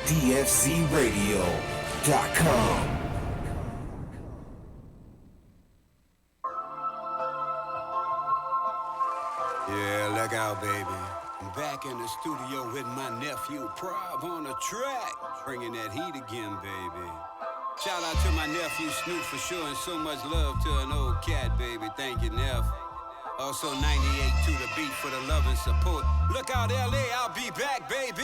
DFZRadio.com. Yeah, look out, baby. I'm back in the studio with my nephew Prob on the track, bringing that heat again, baby. Shout out to my nephew Snoop for showing so much love to an old cat, baby. Thank you, Neff. Also 98 to the beat for the love and support. Look out, LA, I'll be back, baby.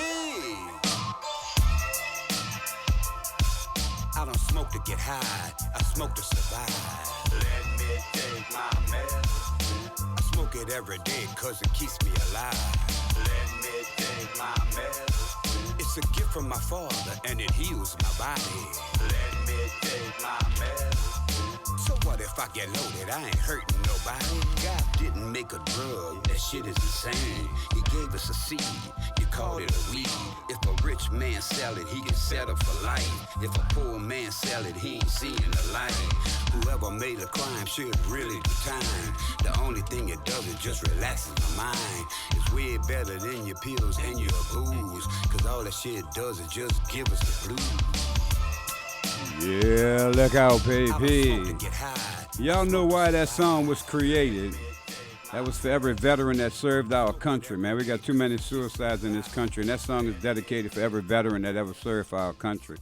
I don't smoke to get high, I smoke to survive. Let me take my medicine. I smoke it every day cause it keeps me alive. Let me take my medicine. It's a gift from my father and it heals my body. Let me take my medicine. So what if I get loaded? I ain't hurting nobody. God didn't make a drug, that shit is insane. He gave us a seed, you called it a weed. If a rich man sell it, he can settle for life. If a poor man sell it, he ain't seeing the light. Whoever made a crime should really do time. The only thing it does is just relaxes my mind. It's way better than your pills and your booze, cause all that shit does is just give us the blues. Yeah, look out, baby. Y'all know why that song was created. That was for every veteran that served our country, man. We got too many suicides in this country, and that song is dedicated for every veteran that ever served for our country.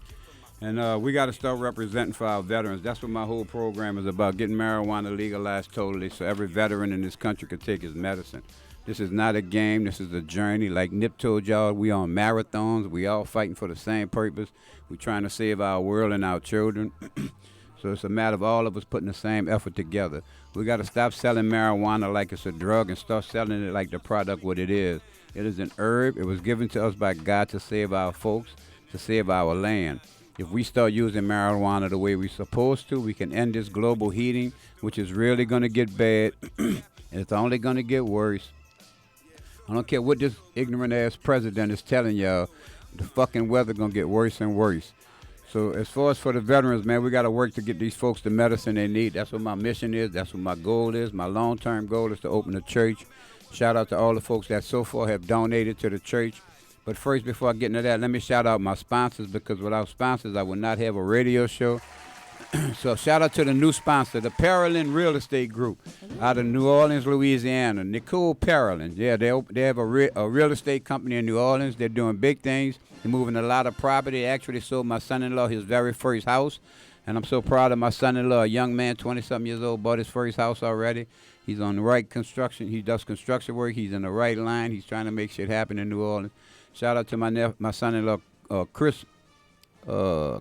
And we got to start representing for our veterans. That's what my whole program is about, getting marijuana legalized totally so every veteran in this country could take his medicine. This is not a game. This is a journey. Like Nip told y'all, we on marathons. We all fighting for the same purpose. We trying to save our world and our children. So it's a matter of all of us putting the same effort together. We got to stop selling marijuana like it's a drug and start selling it like the product what it is. It is an herb. It was given to us by God to save our folks, to save our land. If we start using marijuana the way we're supposed to, we can end this global heating, which is really going to get bad. And it's only going to get worse. I don't care what this ignorant-ass president is telling y'all, the fucking weather going to get worse and worse. So as far as for the veterans, man, we got to work to get these folks the medicine they need. That's what my mission is. That's what my goal is. My long-term goal is to open a church. Shout out to all the folks that so far have donated to the church. But first, before I get into that, let me shout out my sponsors, because without sponsors, I would not have a radio show. So shout out to the new sponsor, the Parolin Real Estate Group out of New Orleans, Louisiana. Nicole Parolin. Yeah, they have a real estate company in New Orleans. They're doing big things. They're moving a lot of property. They actually sold my son-in-law his very first house. And I'm so proud of my son-in-law, a young man, 20-something years old, bought his first house already. He's on the right construction. He does construction work. He's in the right line. He's trying to make shit happen in New Orleans. Shout out to my son-in-law, Chris.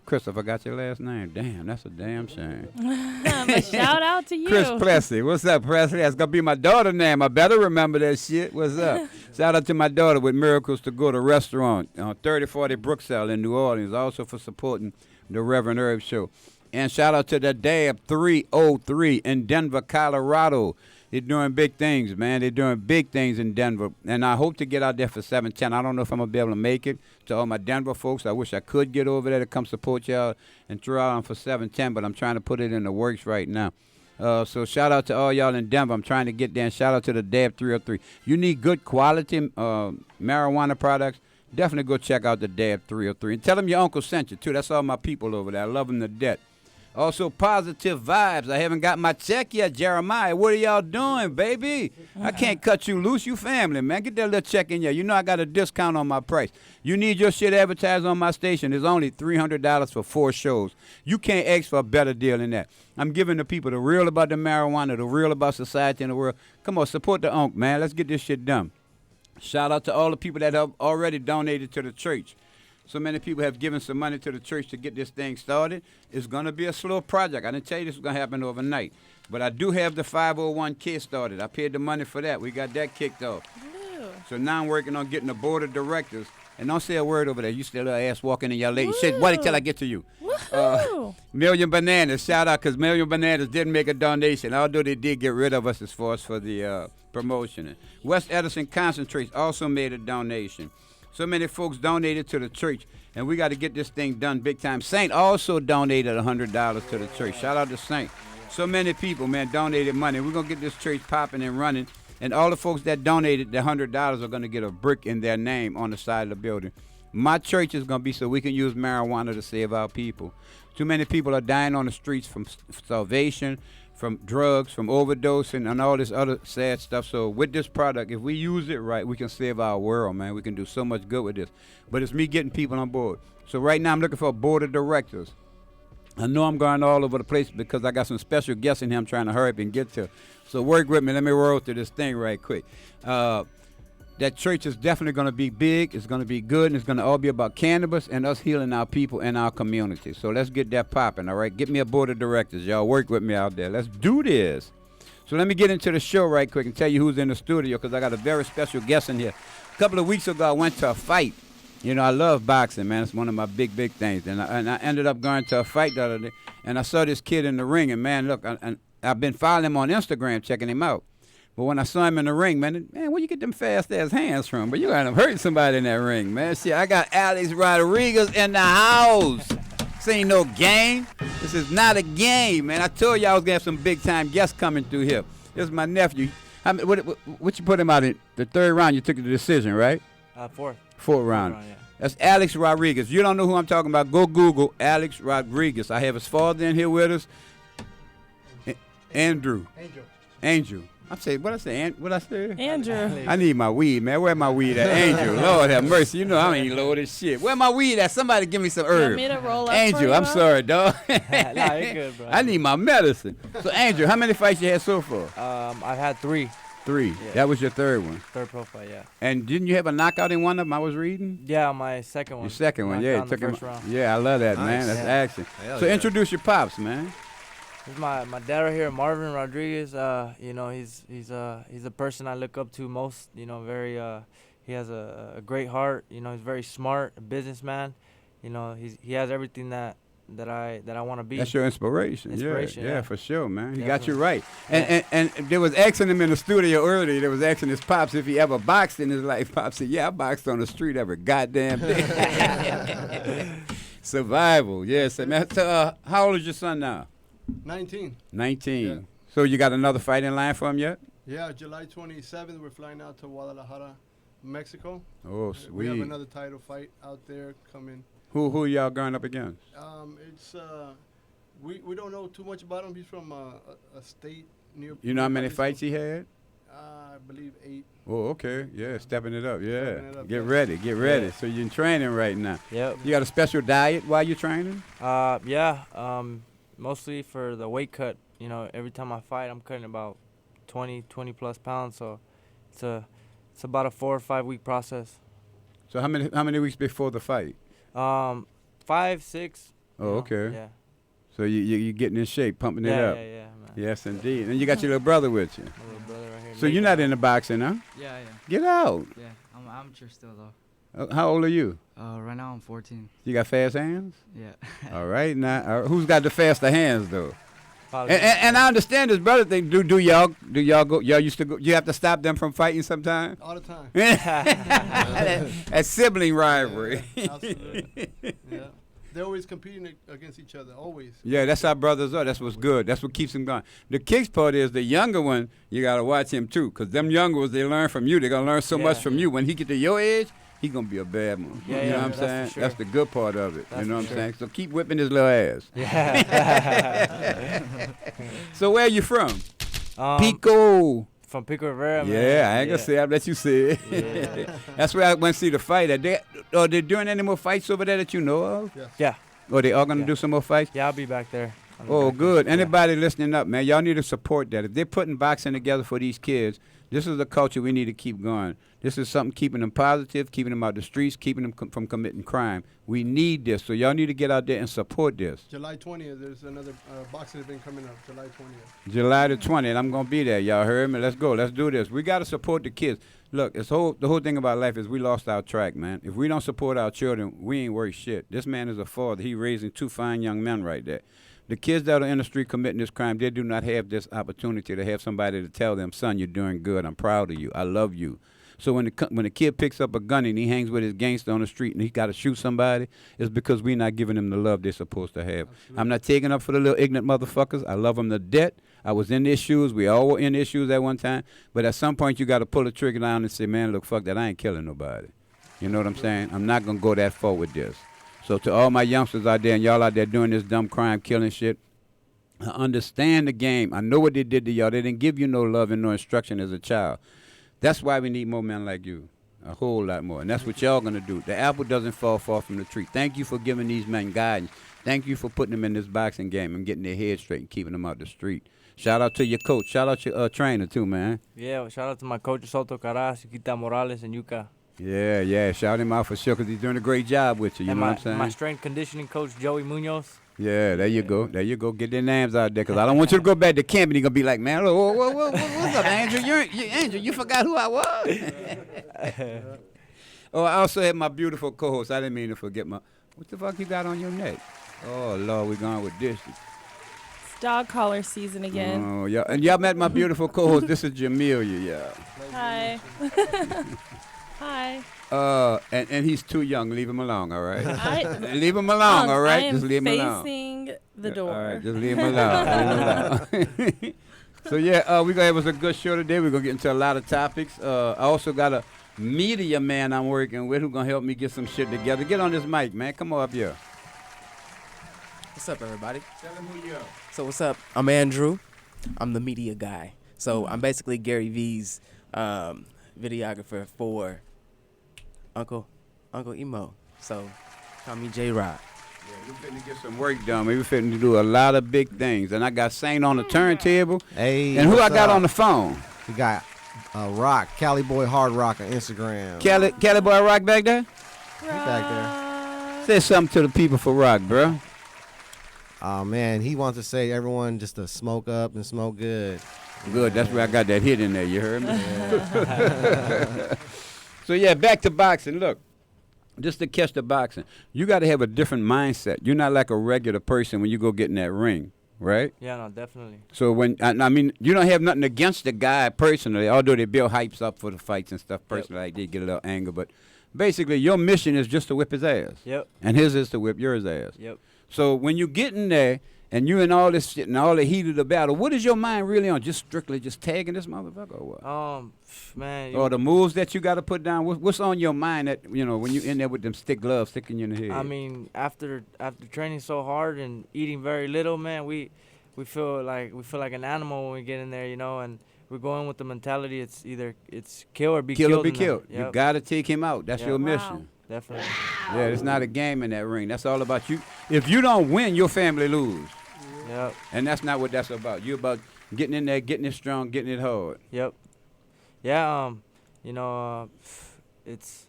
Chris, I forgot your last name. Damn, that's a damn shame. But shout out to you. Chris Presley. What's up, Presley? That's going to be my daughter's name. I better remember that shit. What's up? Shout out to my daughter with Miracles to Go to Restaurant on 3040 Brookside in New Orleans. Also for supporting the Reverend Herb Show. And shout out to the DAB 303 in Denver, Colorado. They're doing big things, man. They're doing big things in Denver. And I hope to get out there for 710. I don't know if I'm going to be able to make it. To all my Denver folks, I wish I could get over there to come support y'all and throw out on for 710, but I'm trying to put it in the works right now. So shout out to all y'all in Denver. I'm trying to get there. And shout out to the DAB 303. You need good quality marijuana products, definitely go check out the DAB 303. And tell them your uncle sent you, too. That's all my people over there. I love them to death. Also, Positive Vibes. I haven't got my check yet, Jeremiah. What are y'all doing, baby? I can't cut you loose. You family, man. Get that little check in here. You know I got a discount on my price. You need your shit advertised on my station. It's only $300 for 4 shows. You can't ask for a better deal than that. I'm giving the people the real about the marijuana, the real about society and the world. Come on, support the Unc, man. Let's get this shit done. Shout out to all the people that have already donated to the church. So many people have given some money to the church to get this thing started. It's going to be a slow project. I didn't tell you this was going to happen overnight. But I do have the 501k started. I paid the money for that. We got that kicked off. Ew. So now I'm working on getting the board of directors. And don't say a word over there. You still ass walking in your lady. Shit, wait till I get to you. Million Bananas. Shout out, because Million Bananas didn't make a donation, although they did get rid of us as far as for the promotion. West Edison Concentrates also made a donation. So many folks donated to the church, and we got to get this thing done big time. Saint also donated $100 to the church. Shout out to Saint. So many people, man, donated money. We're going to get this church popping and running, and all the folks that donated the $100 are going to get a brick in their name on the side of the building. My church is going to be so we can use marijuana to save our people. Too many people are dying on the streets from starvation, from drugs, from overdosing, and all this other sad stuff. So with this product, if we use it right, we can save our world, man. We can do so much good with this. But it's me getting people on board. So right now I'm looking for a board of directors. I know I'm going all over the place because I got some special guests in here I'm trying to hurry up and get to. So work with me. Let me roll through this thing right quick. That church is definitely going to be big. It's going to be good, and it's going to all be about cannabis and us healing our people and our community. So let's get that popping, all right? Get me a board of directors. Y'all work with me out there. Let's do this. So let me get into the show right quick and tell you who's in the studio because I got a very special guest in here. A couple of weeks ago, I went to a fight. You know, I love boxing, man. It's one of my big things. And I ended up going to a fight the other day, and I saw this kid in the ring. And, man, look, I've been following him on Instagram, checking him out. But when I saw him in the ring, man, where you get them fast-ass hands from? But you got him hurting somebody in that ring, man. See, I got Alex Rodriguez in the house. This ain't no game. This is not a game, man. I told you I was going to have some big-time guests coming through here. This is my nephew. What you put him out in the third round? You took the decision, right? Fourth. Fourth round. Yeah. That's Alex Rodriguez. You don't know who I'm talking about, go Google Alex Rodriguez. I have his father in here with us. Andrew. Angel. What I say? Andrew. I need my weed, man. Where my weed at? Angel. Lord have mercy. You know I ain't low this shit. Where my weed at? Somebody give me some herb. Want me to roll up Angel, for you, I'm huh? sorry, dog. Nah, you're good, bro. I need my medicine. So, Angel, how many fights you had so far? I've had 3. 3. Yeah. That was your third one. Third pro fight, yeah. And didn't you have a knockout in one of them I was reading? Yeah, my second one. Your second one, Knocked yeah. down the Took him. first round. Yeah, I love that, man. Nice. That's Yeah. action. Hell So yeah. introduce your pops, man. This is my dad right here, Marvin Rodriguez. You know, he's a person I look up to most. You know, very he has a great heart. You know, he's very smart, a businessman. You know, he has everything that I want to be. That's your inspiration. Inspiration, Yeah, yeah. for sure, man. He Yeah, got so- you right. And there was asking him in the studio earlier. There was asking his pops if he ever boxed in his life. Pops said, "Yeah, I boxed on the street every goddamn day." Survival, yes. Man. So, how old is your son now? 19. 19. Yeah. So you got another fight in line for him yet? Yeah, July 27th, we're flying out to Guadalajara, Mexico. Oh, We have sweet. another title fight out there coming. Who y'all going up against? It's we don't know too much about him. He's from a state near. You know how many Jalisco. fights he had? I believe 8. Oh, okay. Yeah, stepping it up. Yeah. Stepping it up, Get yeah. ready. Get ready. Yeah. So you're in training right now. Yep. You got a special diet while you're training? Yeah. Mostly for the weight cut. You know, every time I fight, I'm cutting about 20 plus pounds. So it's about a 4 or 5 week process. So how many weeks before the fight? 5, 6. Oh, you know, okay. Yeah. So you getting in shape, pumping it Yeah, up. yeah, man. Yes, indeed. And you got your little brother with you. My little brother right here. So you're not into boxing, huh? Yeah, Get out. yeah. I'm amateur still though. How old are you? Right now I'm 14. You got fast hands? Yeah. All right. Now, who's got the faster hands though? Probably- And I understand this brother thing. Do y'all go? Y'all used to go? You have to stop them from fighting sometime. All the time. That sibling rivalry. Absolutely. Yeah. They're always competing against each other, always. Yeah, that's how brothers are. That's what's good. That's what keeps them going. The kicks part is the younger one, you got to watch him too, because them younger ones, they learn from you. They're going to learn so much Yeah. from you. When he get to your age, he going to be a bad one. Yeah, you know yeah, what I'm that's for saying? sure. That's the good part of it. That's you know what for I'm sure. saying? So keep whipping his little ass. Yeah. So where are you from? Pico. From Pico Rivera, man. Yeah, I ain't going to say it. I'll let you say it. Yeah. That's where I went to see the fight. Are they doing any more fights over there that you know of? Yes. Yeah. Or they are going to Yeah. do some more fights? Yeah, I'll be back there. I'll be Oh, back good. there. Yeah. Anybody listening up, man, y'all need to support that. If they're putting boxing together for these kids, this is the culture we need to keep going. This is something keeping them positive, keeping them out the streets, keeping them from committing crime. We need this, so y'all need to get out there and support this. July 20th, there's another boxing event coming up, July 20th. July the 20th, I'm going to be there. Y'all heard me? Let's go. Let's do this. We got to support the kids. Look, the whole thing about life is we lost our track, man. If we don't support our children, we ain't worth shit. This man is a father. He raising 2 fine young men right there. The kids that are in the street committing this crime, they do not have this opportunity to have somebody to tell them, son, you're doing good. I'm proud of you. I love you. So when the kid picks up a gun and he hangs with his gangster on the street and he got to shoot somebody, it's because we're not giving them the love they're supposed to have. Absolutely. I'm not taking up for the little ignorant motherfuckers. I love them to death. I was in their shoes. We all were in their shoes at one time. But at some point, you got to pull the trigger down and say, man, look, fuck that. I ain't killing nobody. You know what I'm saying? I'm not gonna go that far with this. So to all my youngsters out there and y'all out there doing this dumb crime, killing shit, I understand the game. I know what they did to y'all. They didn't give you no love and no instruction as a child. That's why we need more men like you. A whole lot more. And that's what y'all gonna do. The apple doesn't fall far from the tree. Thank you for giving these men guidance. Thank you for putting them in this boxing game and getting their head straight and keeping them out the street. Shout out to your coach. Shout out to your trainer too, man. Yeah, well, shout out to my coach Soto Caras, Chiquita Morales, and Yuka. Yeah. Shout him out for sure because he's doing a great job with you. You and know my, what I'm saying? my strength conditioning coach Joey Munoz. Yeah, there you go. There you go. Get their names out there because I don't want you to go back to camp and you're going to be like, man, what's up, Andrew? Andrew, you forgot who I was? Oh, I also had my beautiful co-host. I didn't mean to forget my. What the fuck you got on your neck? Oh, Lord, we're going with this. It's dog collar season again. Oh, yeah. And y'all met my beautiful co-host. This is Jameelah, yeah. Hi. Hi. And he's too young. Leave him alone, all right? Leave him alone, all right? Just leave him alone. Facing the door. All right, just leave him alone. Leave him alone. So, yeah, we're going to have us a good show today. We're going to get into a lot of topics. I also got a media man I'm working with who's going to help me get some shit together. Get on this mic, man. Come on up here. What's up, everybody? Tell them who you are. So what's up? I'm Andrew. I'm the media guy. So I'm basically Gary V's videographer for Unc Imo. So call me J-Rod. Yeah, we're finna get some work done. We're finna do a lot of big things. And I got Saint on the turntable. Hey, And who I what's got up? on the phone? We got Rock, Cali Boy Hard Rock on Instagram. Cali Boy Rock back there? Back Say something to the people for Rock, bro. Oh man, he wants to say everyone just to smoke up and smoke good. Good, that's where I got that hit in there, you heard me? So, yeah, back to boxing. Look, just to catch the boxing, you got to have a different mindset. You're not like a regular person when you go get in that ring, right? Yeah, no, definitely. So, I mean, you don't have nothing against the guy personally, although they build hypes up for the fights and stuff personally, like they get a little anger. But basically, your mission is just to whip his ass. Yep. And his is to whip yours ass. Yep. So when you get in there and you in all this shit and all the heat of the battle, what is your mind really on? Just strictly just tagging this motherfucker or what? Man. Or the moves that you got to put down? What's on your mind that, you know, when you in there with them stick gloves sticking you in the head? I mean, after training so hard and eating very little, man, we feel like an animal when we get in there, you know, and we're going with the mentality it's either kill or be killed. Kill or be killed. Yep. You got to take him out. That's your mission. Wow. Definitely. Yeah, it's not a game in that ring. That's all about you. If you don't win, your family lose. Yep. And that's not what that's about. You're about getting in there, getting it strong, getting it hard. Yep. Yeah. You know, it's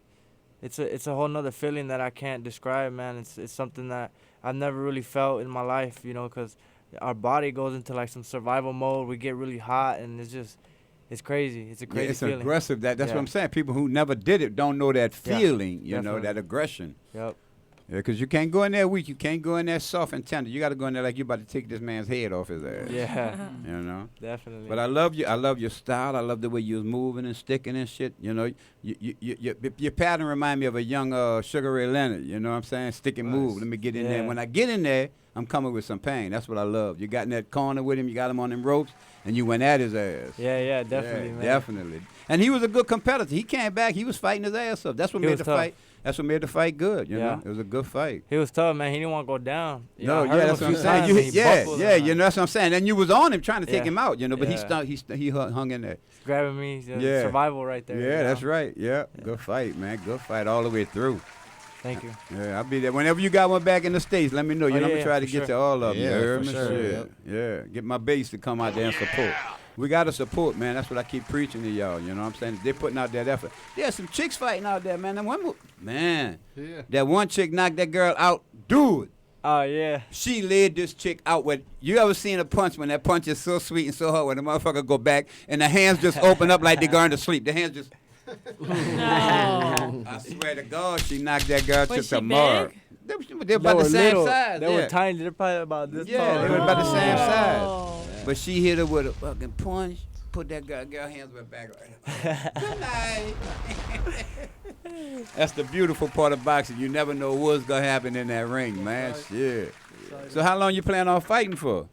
a whole nother feeling that I can't describe, man. It's something that I've never really felt in my life, you know, because our body goes into like some survival mode. We get really hot, and it's crazy. It's a crazy it's feeling. aggressive. That's what I'm saying. People who never did it don't know that feeling, you know, definitely. that aggression. Yep. Yeah, because you can't go in there weak. You can't go in there soft and tender. You got to go in there like you're about to take this man's head off his ass. Yeah. You know? Definitely. But I love you. I love your style. I love the way you was moving and sticking and shit. You know, your pattern remind me of a young Sugar Ray Leonard. You know what I'm saying? Stick and move. Let me get in there. When I get in there, I'm coming with some pain. That's what I love. You got in that corner with him. You got him on them ropes, and you went at his ass. Yeah, definitely, man. Definitely. And he was a good competitor. He came back. He was fighting his ass up. That's what made the fight. That's what made the fight good. You know, it was a good fight. He was tough, man. He didn't want to go down. You No, know, I heard him that's a what I'm few saying. times, and he buckled him, You know, that's what I'm saying. And you was on him trying to take him out, you know, but Yeah. he hung in there. grabbing me. Survival right there. Yeah, you know? that's right. Yeah, good fight, man. Good fight all the way through. Thank you. Yeah, I'll be there. Whenever you got one back in the States, let me know. You know, I'm going to try to get to all of them. Yeah, you heard for me? sure. Shit. Yeah, get my base to come out there and support. We got to support, man. That's what I keep preaching to y'all. You know what I'm saying? They're putting out that effort. There's some chicks fighting out there, man. That one chick knocked that girl out. Dude. Oh, yeah. She laid this chick out with, you ever seen a punch when that punch is so sweet and so hard when the motherfucker go back and the hands just open up like they're going to sleep. The hands just. No. I swear to God, she knocked that girl to Was she tomorrow. big? They're about the same little. size. They were tiny. They're probably about this tall. Yeah, they were about the same size. Oh. But she hit her with a fucking punch. Put that girl hands went back right. Good night. That's the beautiful part of boxing. You never know what's gonna happen in that ring, man. Shit. So how long you plan on fighting for?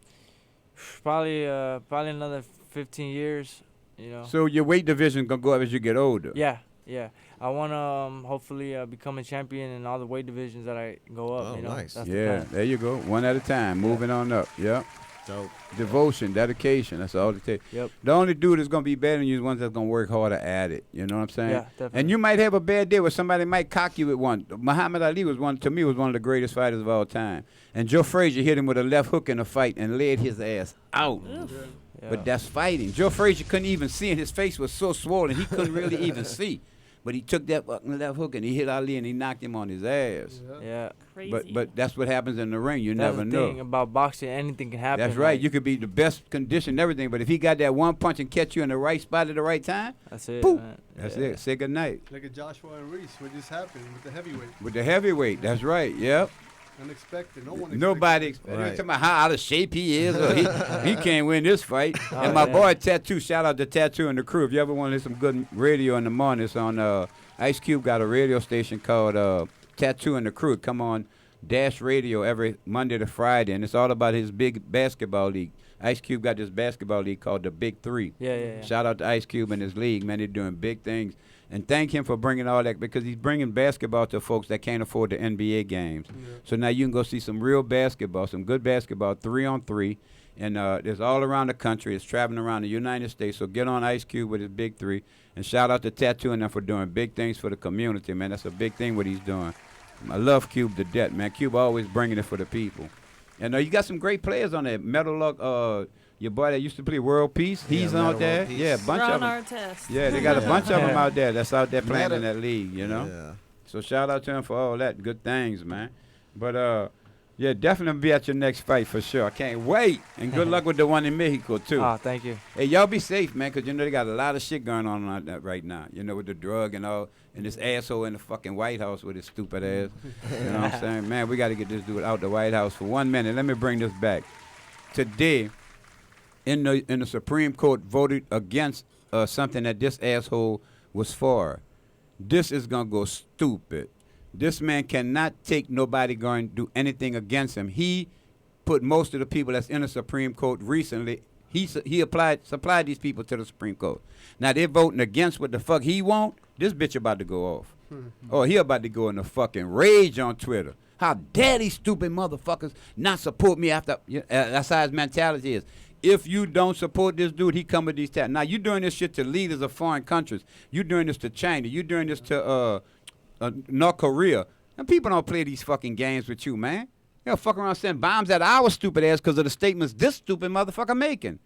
Probably another 15 years. You know. So your weight division gonna go up as you get older. Yeah. Yeah, I want to hopefully become a champion in all the weight divisions that I go up. Oh, you know, nice. That's the Yeah, plan. there you go. One at a time, moving on up. Yep. Dope. Devotion, dedication. That's all it takes. Yep. The only dude that's gonna be better than you is one that's gonna work harder at it. You know what I'm saying? Yeah, definitely. And you might have a bad day where somebody might cock you at one. Muhammad Ali was one of the greatest fighters of all time. And Joe Frazier hit him with a left hook in a fight and laid his ass out. Yeah. But that's fighting. Joe Frazier couldn't even see, and his face was so swollen he couldn't really even see. But he took that fucking left hook and he hit Ali and he knocked him on his ass. Yeah. Crazy. But that's what happens in the ring. You That's never the know. thing about boxing. Anything can happen. That's right. like, You could be the best condition and everything, but if he got that one punch and catch you in the right spot at the right time, That's it. boop. Man. That's Yeah. it. Say good night. Like a Joshua and Reese, what just happened with the heavyweight. With the heavyweight, that's right. Yep. Unexpected. No one expected. Nobody it. expected. Right. Talking about how out of shape he is, or he can't win this fight. Oh, And my yeah. boy Tattoo, shout out to Tattoo and the crew. If you ever want to listen to some good radio in the morning, it's on Ice Cube got a radio station called Tattoo and the Crew. Come on Dash Radio every Monday to Friday, and it's all about his big basketball league. Ice Cube got this basketball league called the Big Three. Yeah. Shout out to Ice Cube and his league, man. They're doing big things. And thank him for bringing all that, because he's bringing basketball to folks that can't afford the NBA games. Yeah. So now you can go see some real basketball, some good basketball, 3-on-3. And it's all around the country. It's traveling around the United States. So get on Ice Cube with his Big Three. And shout out to Tattoo and them for doing big things for the community, man. That's a big thing what he's doing. I love Cube to death, man. Cube always bringing it for the people. And you got some great players on there. Metal Luck, your boy that used to play World Peace, he's Metal out there. World Peace. Yeah, a bunch of Ron them. Artest. Yeah, they got a bunch of them out there that's out there playing Metal- in that league, you know. Yeah. So shout out to him for all that good things, man. But yeah, definitely be at your next fight for sure. I can't wait. And good luck with the one in Mexico too. Oh, thank you. Hey, y'all be safe, man, because you know they got a lot of shit going on out there right now. You know, with the drug and all, and this asshole in the fucking White House with his stupid ass. You know what I'm saying? Man, we got to get this dude out the White House for 1 minute. Let me bring this back. Today, in the Supreme Court voted against something that this asshole was for. This is going to go stupid. This man cannot take nobody going to do anything against him. He put most of the people that's in the Supreme Court recently, he supplied these people to the Supreme Court. Now they're voting against what the fuck he want. This bitch about to go off. Oh, he about to go in a fucking rage on Twitter. How dare these stupid motherfuckers not support me after, that's how his mentality is. If you don't support this dude, he come with these tats. Now you doing this shit to leaders of foreign countries. You doing this to China. You doing this to North Korea. And people don't play these fucking games with you, man. They'll fuck around sending bombs at our stupid ass because of the statements this stupid motherfucker making.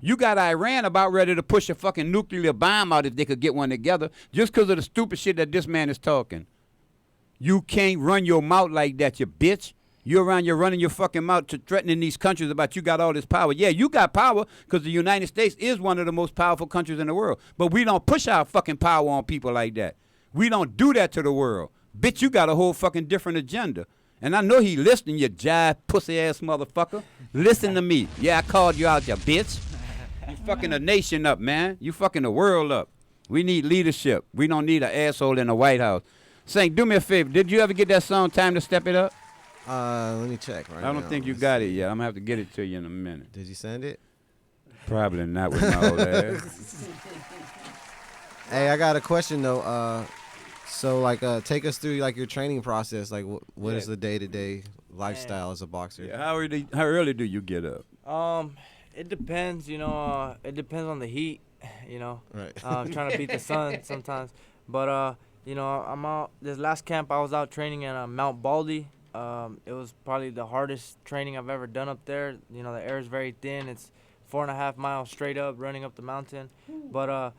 You got Iran about ready to push a fucking nuclear bomb out if they could get one together just because of the stupid shit that this man is talking. You can't run your mouth like that, you bitch. You're running your fucking mouth to threatening these countries about you got all this power. Yeah, you got power because the United States is one of the most powerful countries in the world. But we don't push our fucking power on people like that. We don't do that to the world. Bitch, you got a whole fucking different agenda. And I know he listening, you jive pussy ass motherfucker. Listen to me. Yeah, I called you out, you bitch. You fucking a nation up, man. You fucking the world up. We need leadership. We don't need an asshole in the White House. Saint, do me a favor. Did you ever get that song Time to Step It Up? Let me check right now. I don't think you Let's got see. it yet. I'm going to have to get it to you in a minute. Did you send it? Probably not with my old ass. Hey, I got a question though. So like, take us through like your training process. Like, what is Yeah. the day-to-day lifestyle as a boxer? Yeah, how early do you get up? It depends, it depends on the heat, Right. trying to beat the sun sometimes. But, I'm out, this last camp I was out training at Mount Baldy. It was probably the hardest training I've ever done up there. The air is very thin. It's 4.5 miles straight up, running up the mountain. But,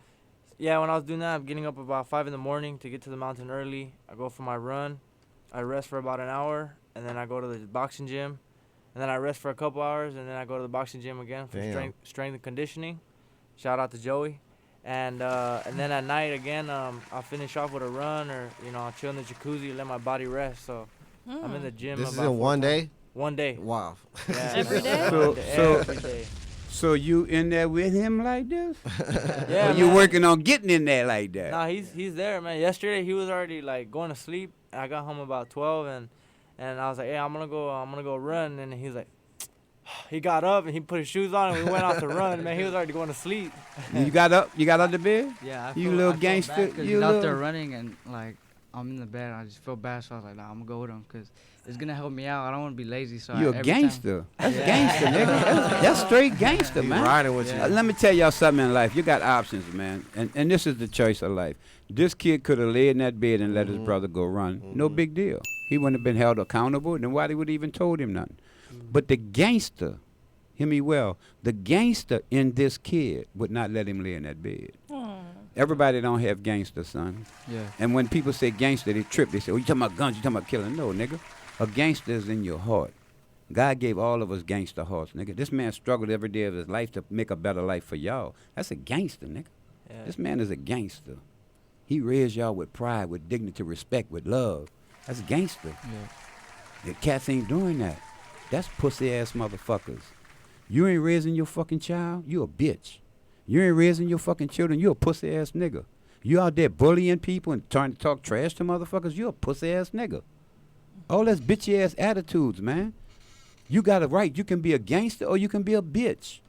yeah, when I was doing that, I'm getting up about 5 in the morning to get to the mountain early. I go for my run. I rest for about an hour, and then I go to the boxing gym. And then I rest for a couple hours, and then I go to the boxing gym again for Damn. strength and conditioning. Shout out to Joey. And then at night again, I'll finish off with a run, or I'll chill in the jacuzzi, let my body rest. So I'm in the gym. This is about in one day? 1 day. Wow. Yeah, Every day? Every day. So you in there with him like this? Yeah, Or you man. working on getting in there like that? Nah, he's there, man. Yesterday he was already like going to sleep. I got home about 12, and I was like, hey, I'm gonna go run, and he was like, He got up and he put his shoes on and we went out to run. Man, he was already going to sleep. You got up? You got out the bed? Yeah, You little I felt gangster, bad 'cause you he's out there little- running and like I'm in the bed. I just feel bad, so I was like, nah, I'm gonna go with him because it's gonna help me out. I don't want to be lazy. So You a every gangster. That's gangster, nigga. That's straight gangster, He man. riding with Yeah. you. Let me tell y'all something in life. You got options, man. And this is the choice of life. This kid could have laid in that bed and let his brother go run. No big deal. He wouldn't have been held accountable. Then why they would even told him nothing? But the gangster, hear me well, the gangster in this kid would not let him lay in that bed. Everybody don't have gangster, son. Yeah. And when people say gangster, they trip. They say, oh, you talking about guns, you talking about killing. No, nigga. A gangster is in your heart. God gave all of us gangster hearts, nigga. This man struggled every day of his life to make a better life for y'all. That's a gangster, nigga. Yeah. This man is a gangster. He raised y'all with pride, with dignity, respect, with love. That's a gangster. Yeah. The cats ain't doing that. That's pussy-ass motherfuckers. You ain't raising your fucking child, you a bitch. You ain't raising your fucking children, you a pussy-ass nigga. You out there bullying people and trying to talk trash to motherfuckers, you a pussy-ass nigga. All that's bitchy-ass attitudes, man. You got a right. You can be a gangster or you can be a bitch.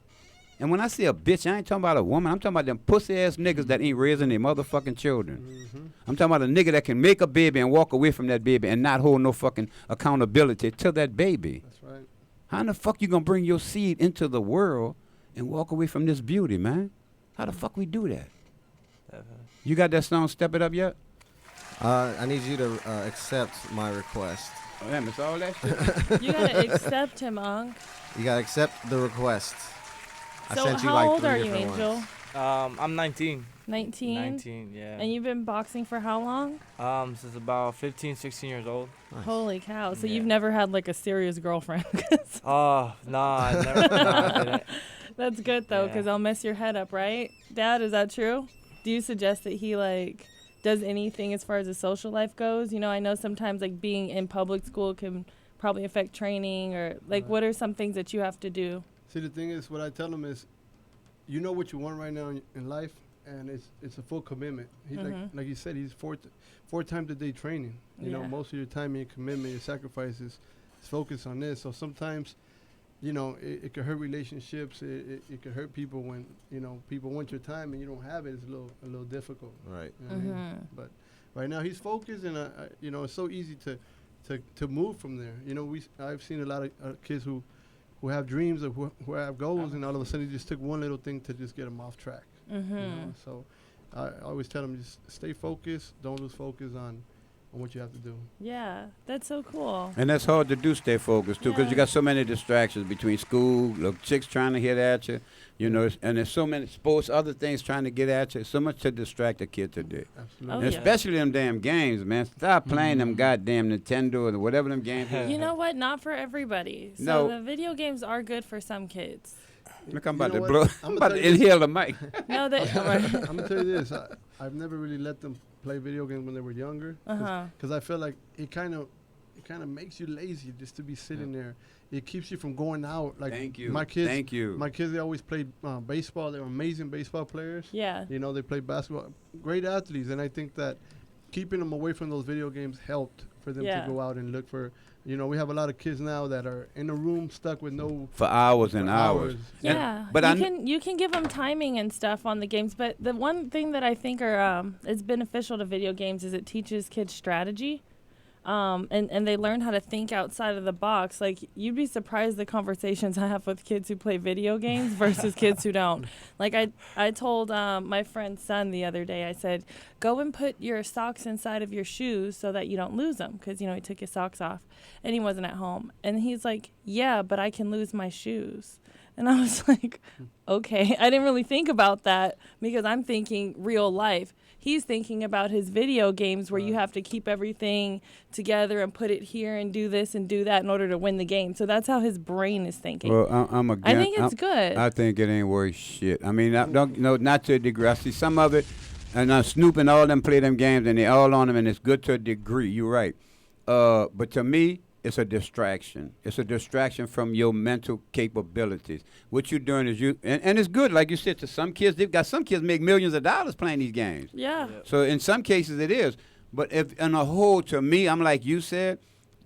And when I say a bitch, I ain't talking about a woman. I'm talking about them pussy-ass niggas that ain't raising their motherfucking children. I'm talking about a nigga that can make a baby and walk away from that baby and not hold no fucking accountability to that baby. That's right. How in the fuck you gonna bring your seed into the world and walk away from this beauty, man? How the fuck we do that? You got that song Step It Up yet? I need you to accept my request. Oh, damn, it's all that shit? You gotta accept him, Unc. You gotta accept the request. I So sent you how like old 3 are you, different Angel? ones. I'm 19. 19? 19, yeah. And you've been boxing for how long? Since about 15, 16 years old. Nice. Holy cow. So Yeah. you've never had like a serious girlfriend. Oh, nah, I never. Nah, I didn't. That's good though, Yeah. because I'll mess your head up, right? Dad, is that true? Do you suggest that he like does anything as far as his social life goes? You know, I know sometimes like being in public school can probably affect training or like Right. what are some things that you have to do? See, the thing is, what I tell him is, you know what you want right now in life, and it's a full commitment. He's like you said, he's four times a day training. You know, Yeah. most of your time, your commitment, your sacrifices, is focused on this. So sometimes, you know, it could hurt relationships. It could hurt people when, you know, people want your time and you don't have it. It's a little difficult. Right. You know what I mean? But right now he's focused, and you know, it's so easy to move from there. You know, I've seen a lot of kids who have dreams or who have goals, and all of a sudden he just took one little thing to just get them off track. You know? So I always tell them, just stay focused, don't lose focus on what you have to do. Yeah, that's so cool. And that's hard to do, stay focused, too, because Yeah. you got so many distractions between school, little chicks trying to hit at you, you know, and there's so many sports, other things trying to get at you. So much to distract a kid today. Absolutely. Oh, And yeah. especially them damn games, man. Stop playing them goddamn Nintendo or whatever them games is. You know what? Not for everybody. So No. the video games are good for some kids. Look, I'm You about know to what? blow. I'm I'm gonna about tell to you this. inhale the mic. No, that. I'm gonna tell you this. I've never really let them play video games when they were younger, because I feel like it kind of makes you lazy just to be sitting there. It keeps you from going out. Like Thank you. my kids. Thank you. My kids, they always played baseball. They were amazing baseball players. Yeah. You know, they played basketball. Great athletes, and I think that keeping them away from those video games helped for them Yeah. to go out and look for. You know, we have a lot of kids now that are in a room stuck with no. For hours and for hours. Yeah, but you can give them timing and stuff on the games, but the one thing that I think is beneficial to video games is it teaches kids strategy, and they learn how to think outside of the box. Like you'd be surprised the conversations I have with kids who play video games versus kids who don't. Like I told my friend's son the other day, I said, go and put your socks inside of your shoes so that you don't lose them, because you know he took his socks off and he wasn't at home, and he's like, yeah, but I can lose my shoes. And I was like, okay. I didn't really think about that because I'm thinking real life. He's thinking about his video games where you have to keep everything together and put it here and do this and do that in order to win the game. So that's how his brain is thinking. Well, I'm against. I think it's good. I think it ain't worth shit. I mean, not to a degree. I see some of it, and Snoop and all them play them games, and they all on them, and it's good to a degree. You're right. But to me, it's a distraction. It's a distraction from your mental capabilities. What you're doing is and it's good, like you said, to some kids. Some kids make millions of dollars playing these games. Yeah. So in some cases it is. But if in a whole, to me, I'm like you said,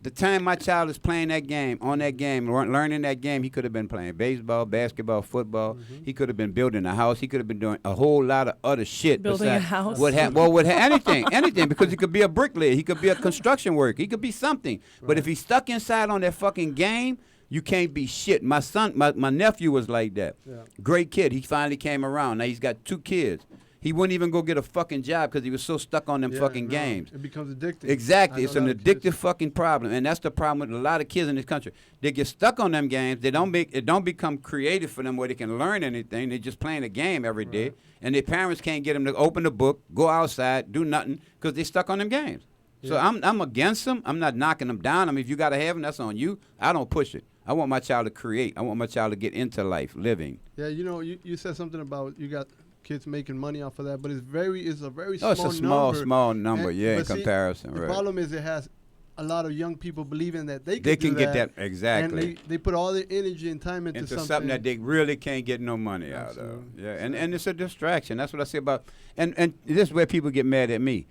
The time my child is playing that game, on that game, learning that game, he could have been playing baseball, basketball, football. He could have been building a house. He could have been doing a whole lot of other shit. Building a house. Anything. Because he could be a bricklayer. He could be a construction worker. He could be something. Right. But if he's stuck inside on that fucking game, you can't be shit. My son, my nephew was like that. Yeah. Great kid. He finally came around. Now he's got 2 kids. He wouldn't even go get a fucking job because he was so stuck on them fucking games. It becomes addictive. Exactly. It's an addictive fucking problem. And that's the problem with a lot of kids in this country. They get stuck on them games. It don't become creative for them where they can learn anything. They're just playing a game every day. And their parents can't get them to open the book, go outside, do nothing because they're stuck on them games. Yeah. So I'm against them. I'm not knocking them down. I mean, if you got to have them, that's on you. I don't push it. I want my child to create. I want my child to get into life, living. Yeah, you said something about you got kids making money off of that, but it's a very small number. It's a small number, in comparison. The problem is it has a lot of young people believing that they can get that. Exactly. And they put all their energy and time into something that they really can't get no money out of. Yeah, and it's a distraction. That's what I say about, and this is where people get mad at me.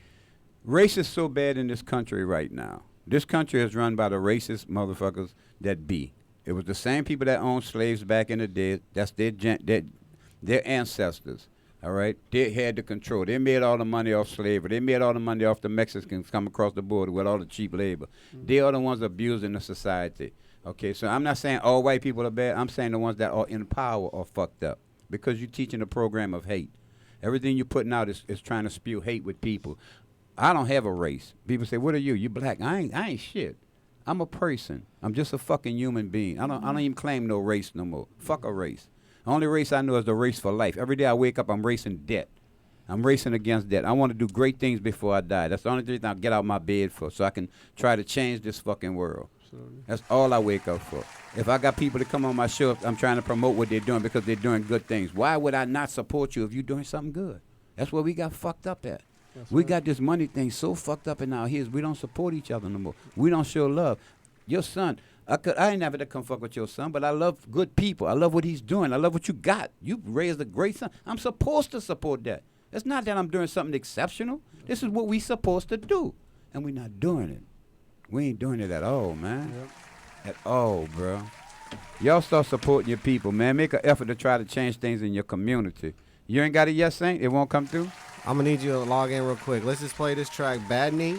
Race is so bad in this country right now. This country is run by the racist motherfuckers that be. It was the same people that owned slaves back in the day. That's their ancestors. All right, they had the control. They made all the money off slavery. They made all the money off the Mexicans come across the border with all the cheap labor. They are the ones abusing the society. Okay, so I'm not saying all white people are bad. I'm saying the ones that are in power are fucked up because you're teaching a program of hate. Everything you're putting out is trying to spew hate with people. I don't have a race. People say, "What are you? You black?" I ain't shit. I'm a person. I'm just a fucking human being. I don't even claim no race no more. Fuck a race. The only race I know is the race for life. Every day I wake up, I'm racing debt. I'm racing against debt. I want to do great things before I die. That's the only reason I get out my bed for, so I can try to change this fucking world. That's all I wake up for. If I got people to come on my show, I'm trying to promote what they're doing because they're doing good things. Why would I not support you if you're doing something good? That's where we got fucked up at. We got this money thing so fucked up in our heads, we don't support each other no more. We don't show love. Your son, I ain't never to come fuck with your son, but I love good people. I love what he's doing. I love what you got. You raised a great son. I'm supposed to support that. It's not that I'm doing something exceptional. This is what we supposed to do, and we're not doing it. We ain't doing it at all, man. At all, bro. Y'all start supporting your people, man. Make an effort to try to change things in your community. You ain't got it yet, Saint? It won't come through? I'm going to need you to log in real quick. Let's just play this track, Bad Knee.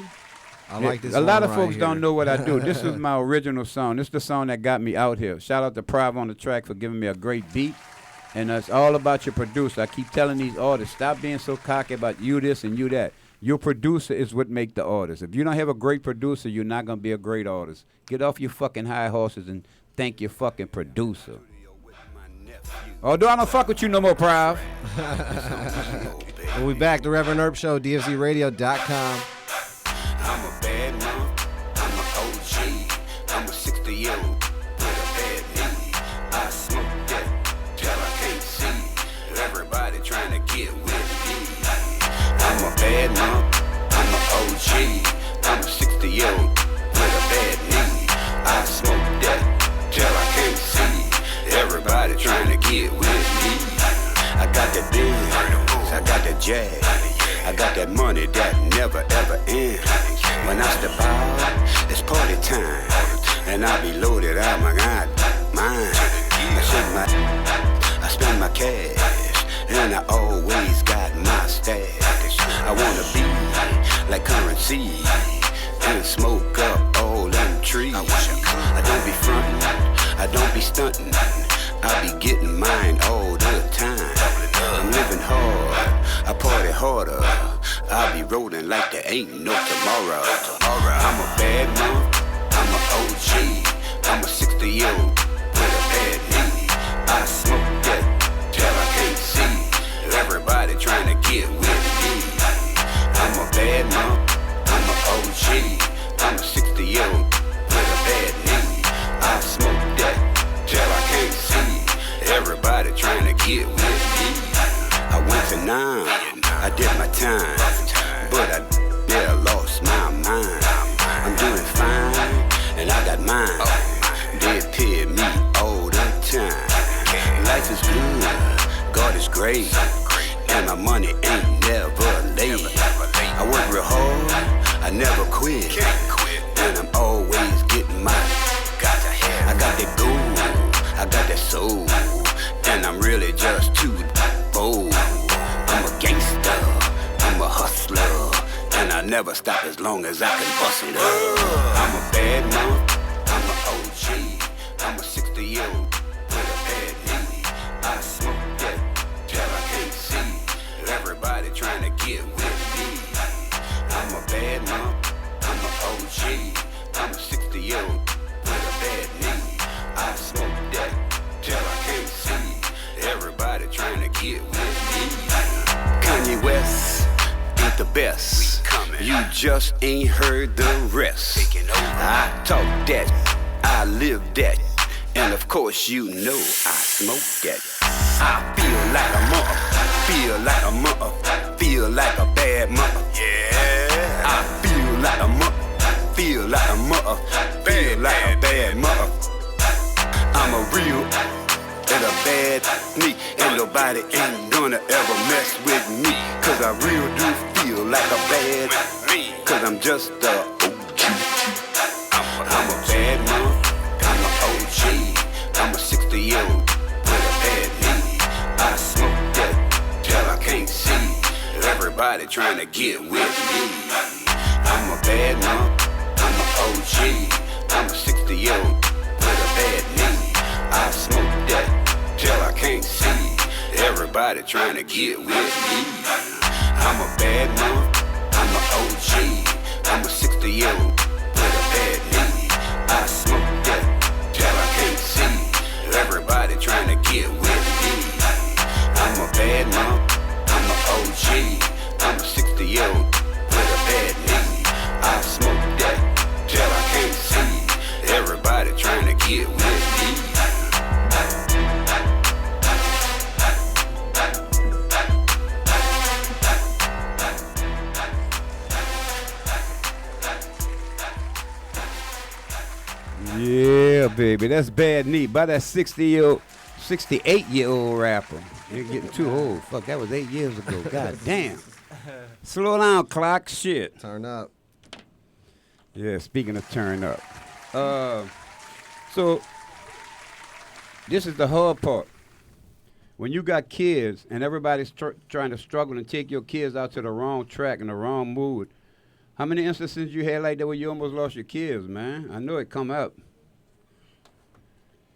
I like this. A lot of right folks here. don't know what I do. This is my original song. This is the song that got me out here. Shout out to Prav on the track for giving me a great beat. And it's all about your producer. I keep telling these artists, stop being so cocky about you this and you that. Your producer is what make the artist. If you don't have a great producer, you're not going to be a great artist. Get off your fucking high horses and thank your fucking producer. Although I don't fuck with you no more, Prav. We'll be back. The Reverend Herb Show, DFZRadio.com. I'm a bad mom, I'm an OG, I'm a 60-year-old with a bad knee. I smoke that till I can't see. Everybody trying to get with me. I'm a bad mom, I'm an OG, I'm a 60-year-old with a bad knee. I smoke that till I can't see. Everybody trying to get with me. I got that Benz, I got that Jag, I got that money that never ever ends. When I step out, it's party time, and I be loaded out my god mind. I spend my cash, and I always got my stash. I wanna be like currency and smoke up all them trees. I don't be frontin', I don't be stuntin', I be getting mine all the time. I'm living hard, I party harder, I be rolling like there ain't no tomorrow. I'm a bad mom, I'm a OG, I'm a 60-year-old with a bad knee. I smoke that till I can't see. Everybody trying to get with me. I'm a bad mom, I'm a OG, I'm a 60-year-old with a bad knee. I smoke that till I can't see. Everybody trying to get with me. I went to 9, I did my time, but I lost my mind. I'm doing fine, and I got mine. They pay me all the time. Life is good, God is great, and my money ain't never late. I work real hard, I never quit, and I'm always somebody. I got that gold, I got that soul, and I'm really just too bold. I'm a gangster, I'm a hustler, and I never stop as long as I can bustle up. I'm a bad mom, I'm a OG, I'm a 60-year-old with a bad knee. I smoke that till I can't see. Everybody trying to get with me. I'm a bad mom, I'm a OG, I'm a 60-year-old with a bad knee. I smoke that till I can't see. Everybody trying to get with me. Kanye West ain't the best. You just ain't heard the rest. I talk that, I live that, and of course you know I smoke that. I feel like a mother, feel like a mother, feel like a bad mother. Yeah. I feel like a mother, feel like a mother, feel like a bad mother. I'm a real and a bad me, and nobody ain't gonna ever mess with me, cause I real do feel like a bad me, cause I'm just a OG. I'm a bad mom, I'm a OG, I'm a 60-year-old with a bad knee. I smoke that till I can't see. Everybody trying to get with me. I'm a bad mom, I'm a OG, I'm a 60-year-old with a bad knee. I smoke that till I can't see. Everybody trying to get with me. I'm a bad mom, I'm a OG, I'm a 60-year-old with a bad knee. I smoke that till I can't see. Everybody trying to get with me. I'm a bad mom, I'm a OG, I'm a 60-year-old with a bad knee. I smoke that till I can't see. Everybody trying to get with me. Yeah, baby, that's bad neat. By that 68-year-old rapper. You're getting too old. Fuck, that was 8 years ago. God damn. Slow down, clock. Shit. Turn up. Yeah, speaking of turn up. So, this is the hard part. When you got kids and everybody's trying to struggle and take your kids out to the wrong track and the wrong mood, how many instances you had like that where you almost lost your kids, man? I know it come up.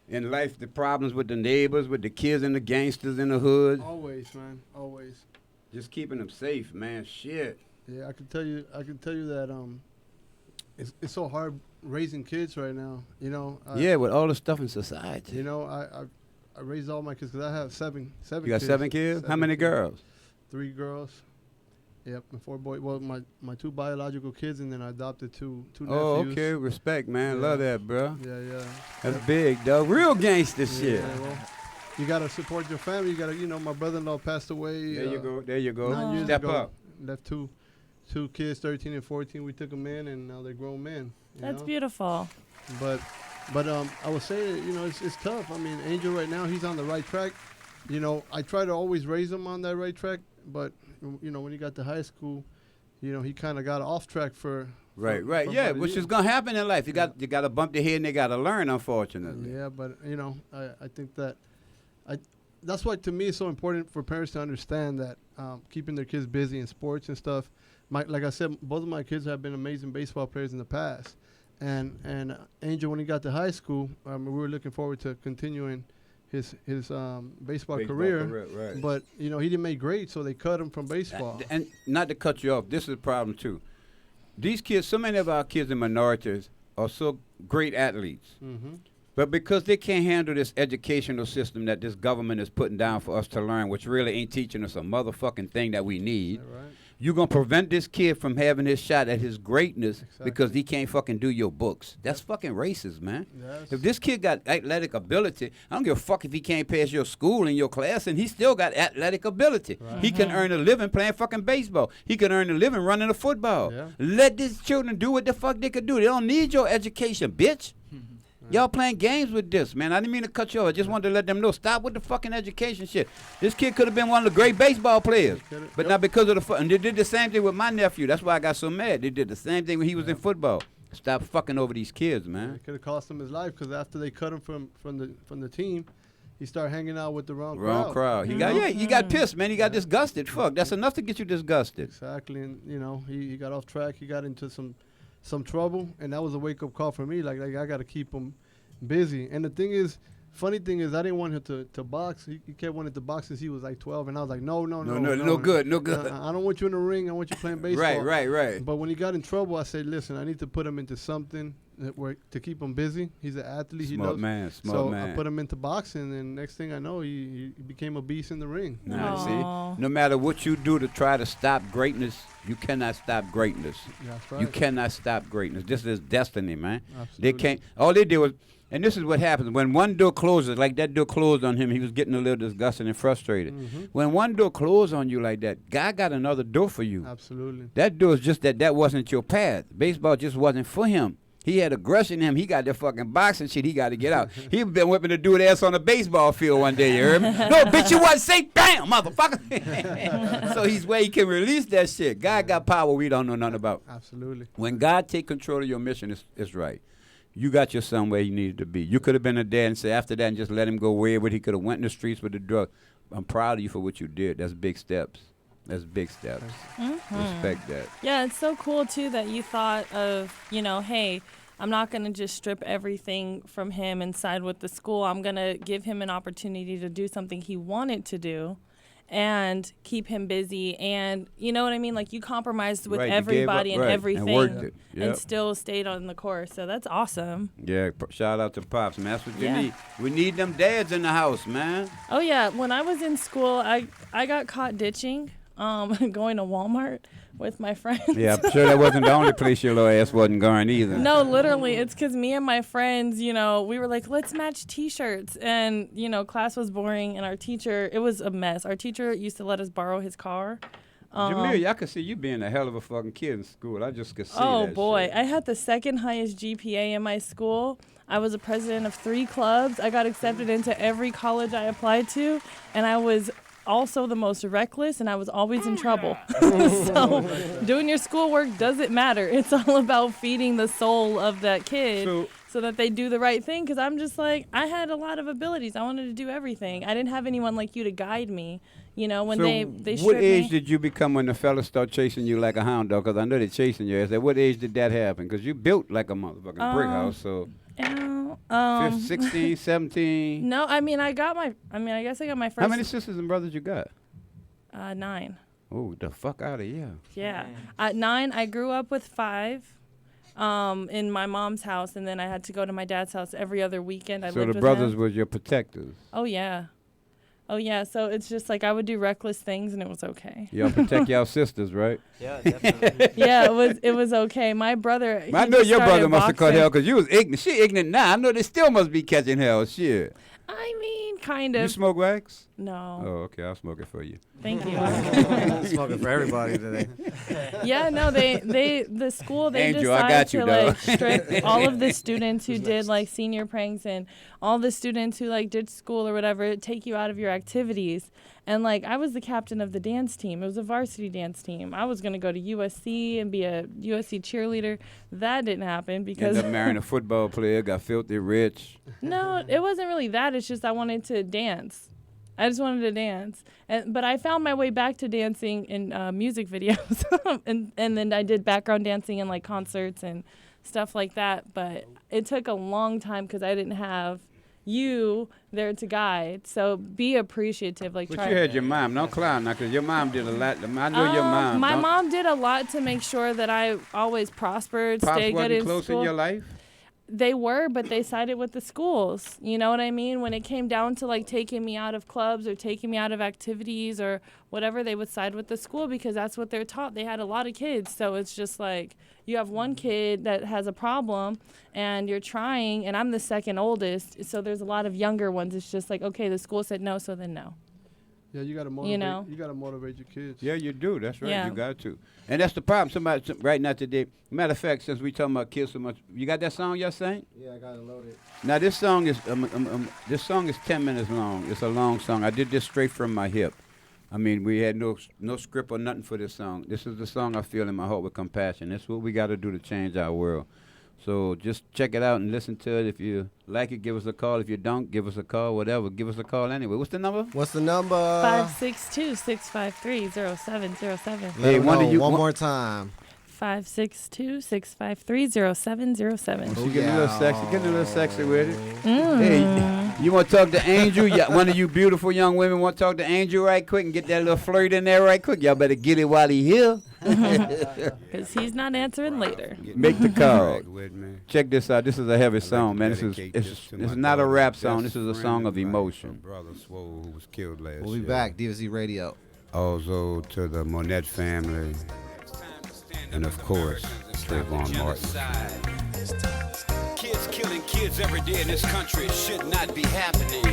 In life, the problems with the neighbors, with the kids and the gangsters in the hood. Always, man. Always. Just keeping them safe, man. Shit. Yeah, I can tell you that it's so hard raising kids right now. You know. Yeah, with all the stuff in society. You know, I raised all my kids because I have seven. You got 7 kids? How many girls? 3 girls. Yep, and 4 boys. Well, my 2 biological kids, and then I adopted two nephews. Oh, okay. Respect, man. Yeah. Love that, bro. Yeah. That's big, dog. Real gangster shit. Yeah, well, you gotta support your family. You gotta, my brother-in-law passed away. There you go. 9 years Step ago. up. Left two kids, 13 and 14. We took them in, and now they're grown men. That's beautiful. But I was saying, it's tough. I mean, Angel right now, he's on the right track. I try to always raise him on that right track, but when he got to high school, he kind of got off track for Right. Yeah, which is gonna happen in life. You got to bump your head and they got to learn, unfortunately. Yeah, but I think that's why to me it's so important for parents to understand that keeping their kids busy in sports and stuff. Like I said, both of my kids have been amazing baseball players in the past, and Angel, when he got to high school, we were looking forward to continuing his baseball career, right. But he didn't make grades, so they cut him from baseball. And not to cut you off, this is a problem too. These kids, so many of our kids in minorities are so great athletes, but because they can't handle this educational system that this government is putting down for us to learn, which really ain't teaching us a motherfucking thing that we need. Right. You're going to prevent this kid from having his shot at his greatness because he can't fucking do your books. That's fucking racist, man. Yes. If this kid got athletic ability, I don't give a fuck if he can't pass your school in your class, and he still got athletic ability. Right. He can earn a living playing fucking baseball. He can earn a living running a football. Yeah. Let these children do what the fuck they could do. They don't need your education, bitch. Y'all playing games with this, man. I didn't mean to cut you off. I just wanted to let them know. Stop with the fucking education shit. This kid could have been one of the great baseball players. But not because of the and they did the same thing with my nephew. That's why I got so mad. They did the same thing when he was in football. Stop fucking over these kids, man. It could have cost him his life because after they cut him from the team, he started hanging out with the wrong crowd. He got pissed, man. He got disgusted. Fuck, that's enough to get you disgusted. Exactly, and he got off track. He got into some trouble, and that was a wake up call for me. Like I got to keep him busy. And the thing is, funny thing is, I didn't want him to box. He kept wanting to box since he was like 12, and I was like, no good. I don't want you in the ring. I want you playing baseball. Right. But when he got in trouble, I said, listen, I need to put him into something to keep him busy. He's an athlete. Smart man. I put him into boxing, and next thing I know, he became a beast in the ring. See, no matter what you do to try to stop greatness, you cannot stop greatness. That's right. You cannot stop greatness. This is destiny, man. Absolutely. They can't. All they did was. And this is what happens. When one door closes, like that door closed on him, he was getting a little disgusted and frustrated. Mm-hmm. When one door closed on you like that, God got another door for you. Absolutely. That door is just that wasn't your path. Baseball just wasn't for him. He had aggression in him. He got that fucking boxing shit. He got to get out. He been whipping the dude ass on the baseball field one day, you heard me? No, bitch, you wasn't safe. Bam, motherfucker. So he's where he can release that shit. God got power we don't know nothing about. Absolutely. When God take control of your mission, it's right. You got your son where he needed to be. You could have been a dad and say after that and just let him go wherever he could have went in the streets with the drug. I'm proud of you for what you did. That's big steps. Mm-hmm. Respect that. Yeah, it's so cool, too, that you thought of, hey, I'm not going to just strip everything from him and side with the school. I'm going to give him an opportunity to do something he wanted to do and keep him busy. And you know what I mean? Like, you compromised with everybody and everything and worked it. Yep. and still stayed on the course. So that's awesome. Yeah, shout out to Pops, man. That's what you need. We need them dads in the house, man. Oh, yeah. When I was in school, I got caught ditching, going to Walmart with my friends. Yeah, I'm sure that wasn't the only place your little ass wasn't going either. No, literally. It's because me and my friends, we were like, let's match T-shirts. And, class was boring. And our teacher, it was a mess. Our teacher used to let us borrow his car. Jameelah, I could see you being a hell of a fucking kid in school. I just could see that. Oh, boy. Shit. I had the second highest GPA in my school. I was a president of 3 clubs. I got accepted into every college I applied to. And I was also the most reckless, and I was always in trouble. So doing your schoolwork doesn't matter. It's all about feeding the soul of that kid so that they do the right thing, because I'm just like, I had a lot of abilities. I wanted to do everything. I didn't have anyone like you to guide me, when they what age did you become when the fellas start chasing you like a hound dog? Because I know they're chasing you. At what age did that happen? Because you built like a motherfucking brick house, so... 16, 17. No, I guess I got my first. How many sisters and brothers you got? 9. Oh, the fuck out of here. Yeah. At 9, I grew up with 5 in my mom's house, and then I had to go to my dad's house every other weekend. I lived with the brothers him. were your protectors. Oh, yeah. So it's just like I would do reckless things, and it was okay. Y'all protect y'all sisters, right? Yeah, definitely. Yeah, it was okay. My brother. I know your brother must have caught hell because you was ignorant. She ignorant now. I know they still must be catching hell. Shit. I mean, kind of. You smoke wax? No. Oh, okay. I'll smoke it for you. Thank you. Smoking for everybody today. Yeah, no, the school, they Angel, I got decided you, to dog. strip all of the students who did like senior pranks and all the students who like did school or whatever, take you out of your activities. And like I was the captain of the dance team. It was a varsity dance team. I was gonna go to USC and be a USC cheerleader. That didn't happen because ended up marrying a football player, got filthy rich. No, it wasn't really that. It's just I wanted to dance. I just wanted to dance. But I found my way back to dancing in music videos. and then I did background dancing in like concerts and stuff like that. But it took a long time because I didn't have you there to guide. So be appreciative. Like, But you had your mom. Don't clown now because your mom did a lot. I know your mom. My mom did a lot to make sure that I always prospered, stay good in close school. in your life? They were, but they sided with the schools. You know what I mean? When it came down to like taking me out of clubs or taking me out of activities or whatever, they would side with the school because that's what they're taught. They had a lot of kids. So it's just like you have one kid that has a problem and you're trying, and I'm the second oldest. So there's a lot of younger ones. It's just like, okay, the school said no, so then no. Yeah, you gotta motivate. You gotta motivate your kids. Yeah, you do. That's right. Yeah. You got to. And that's the problem. Right now today. Matter of fact, since we talking about kids so much, you got that song y'all sang? Yeah, I got it loaded. Now this song is 10 minutes long. It's a long song. I did this straight from my hip. I mean, we had no script or nothing for this song. This is the song I feel in my heart with compassion. That's what we got to do to change our world. So just check it out and listen to it. If you like it, give us a call. If you don't, give us a call. Whatever, give us a call anyway. What's the number? What's the number? 562-653-0707. Hey, one one more time. 562-653-0707. She getting a little sexy. Getting a little sexy with it. Hey, you want to talk to Angel? Yeah, one of you beautiful young women want to talk to Angel right quick and get that little flirt in there right quick? Y'all better get it while he here. Because he's not answering later. Make the call. Check this out. This is a heavy song, man. This is not a rap song. This is a song of emotion. Brother Swole, who was killed last We'll be back. DOZ Radio. Also to the Monette family. And of course, Trayvon Martin. Kids killing kids every day in this country should not be happening.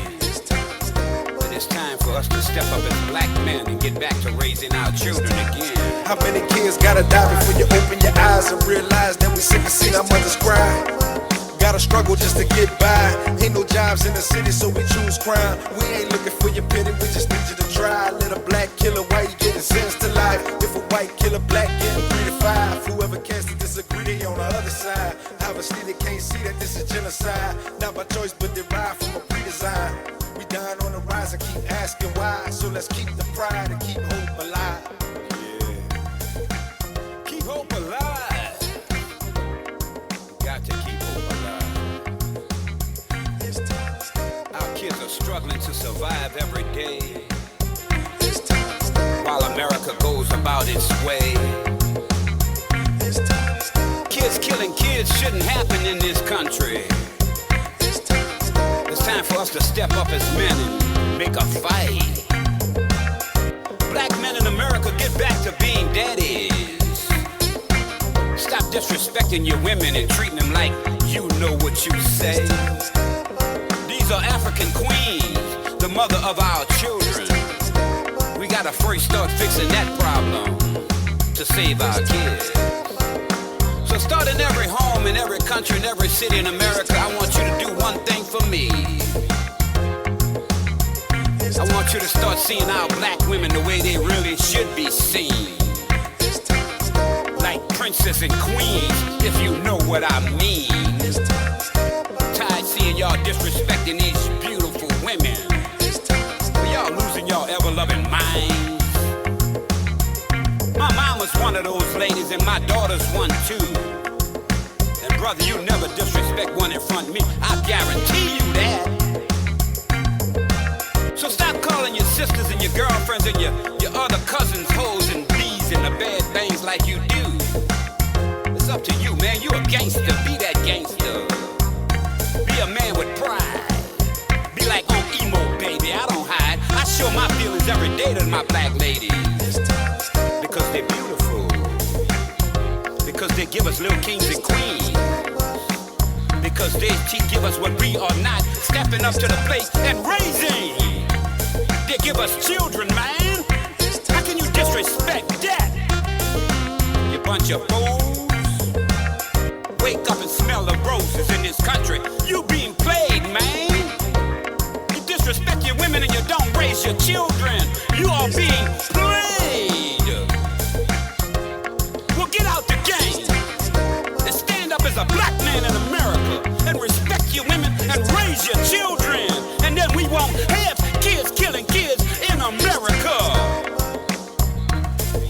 But it's time for us to step up as black men and get back to raising our children again. How many kids gotta die before you open your eyes and realize that we sick of seeing our mothers cry? Gotta struggle just to get by. Ain't no jobs in the city, so we choose crime. We ain't looking for your pity, we just need you to try. Let a black killer white getting sentenced to life. If a white killer black getting 3 to 5. Whoever cast to disagree, they on the other side. Obviously they can't see that this is genocide. Not by choice, but derived from a pre-design. We dying on the rise and keep asking why. So let's keep the pride and keep hope alive. Yeah. Keep hope alive. Got to keep hope alive. Our kids are struggling to survive every day, while America goes about its way. Kids killing kids shouldn't happen in this country. It's time for us to step up as men and make a fight. Black men in America, get back to being daddies. Stop disrespecting your women and treating them like you know what you say. These are African queens, the mother of our children. We gotta first start fixing that problem to save our kids. So start in every home, in every country, in every city in America. I want you to do one thing for me. I want you to start seeing our black women the way they really should be seen. Like princess and queens, if you know what I mean. Tired seeing y'all disrespecting these beautiful women. Y'all losing y'all ever-loving minds. My mama's one of those ladies and my daughter's one too. And brother, you never disrespect one in front of me. I guarantee you that. So stop calling your sisters and your girlfriends and your other cousins hoes and bees and the bad things like you do. It's up to you, man. You a gangster. Be that gangster. Be a man with pride. Be like Unc imo, baby. I don't hide. I show my feelings every day to my black ladies. Because they're beautiful. Because they give us little kings and queens. Because they give us what we are not. Stepping up to the plate and raising. They give us children, man. How can you disrespect that? You bunch of fools. Wake up and smell the roses in this country. You being played, man. You disrespect your women and you don't raise your children. You are being played. Well, get out the game and stand up as a black man in America and respect your women and raise your children. And then we won't have kids killing kids in America.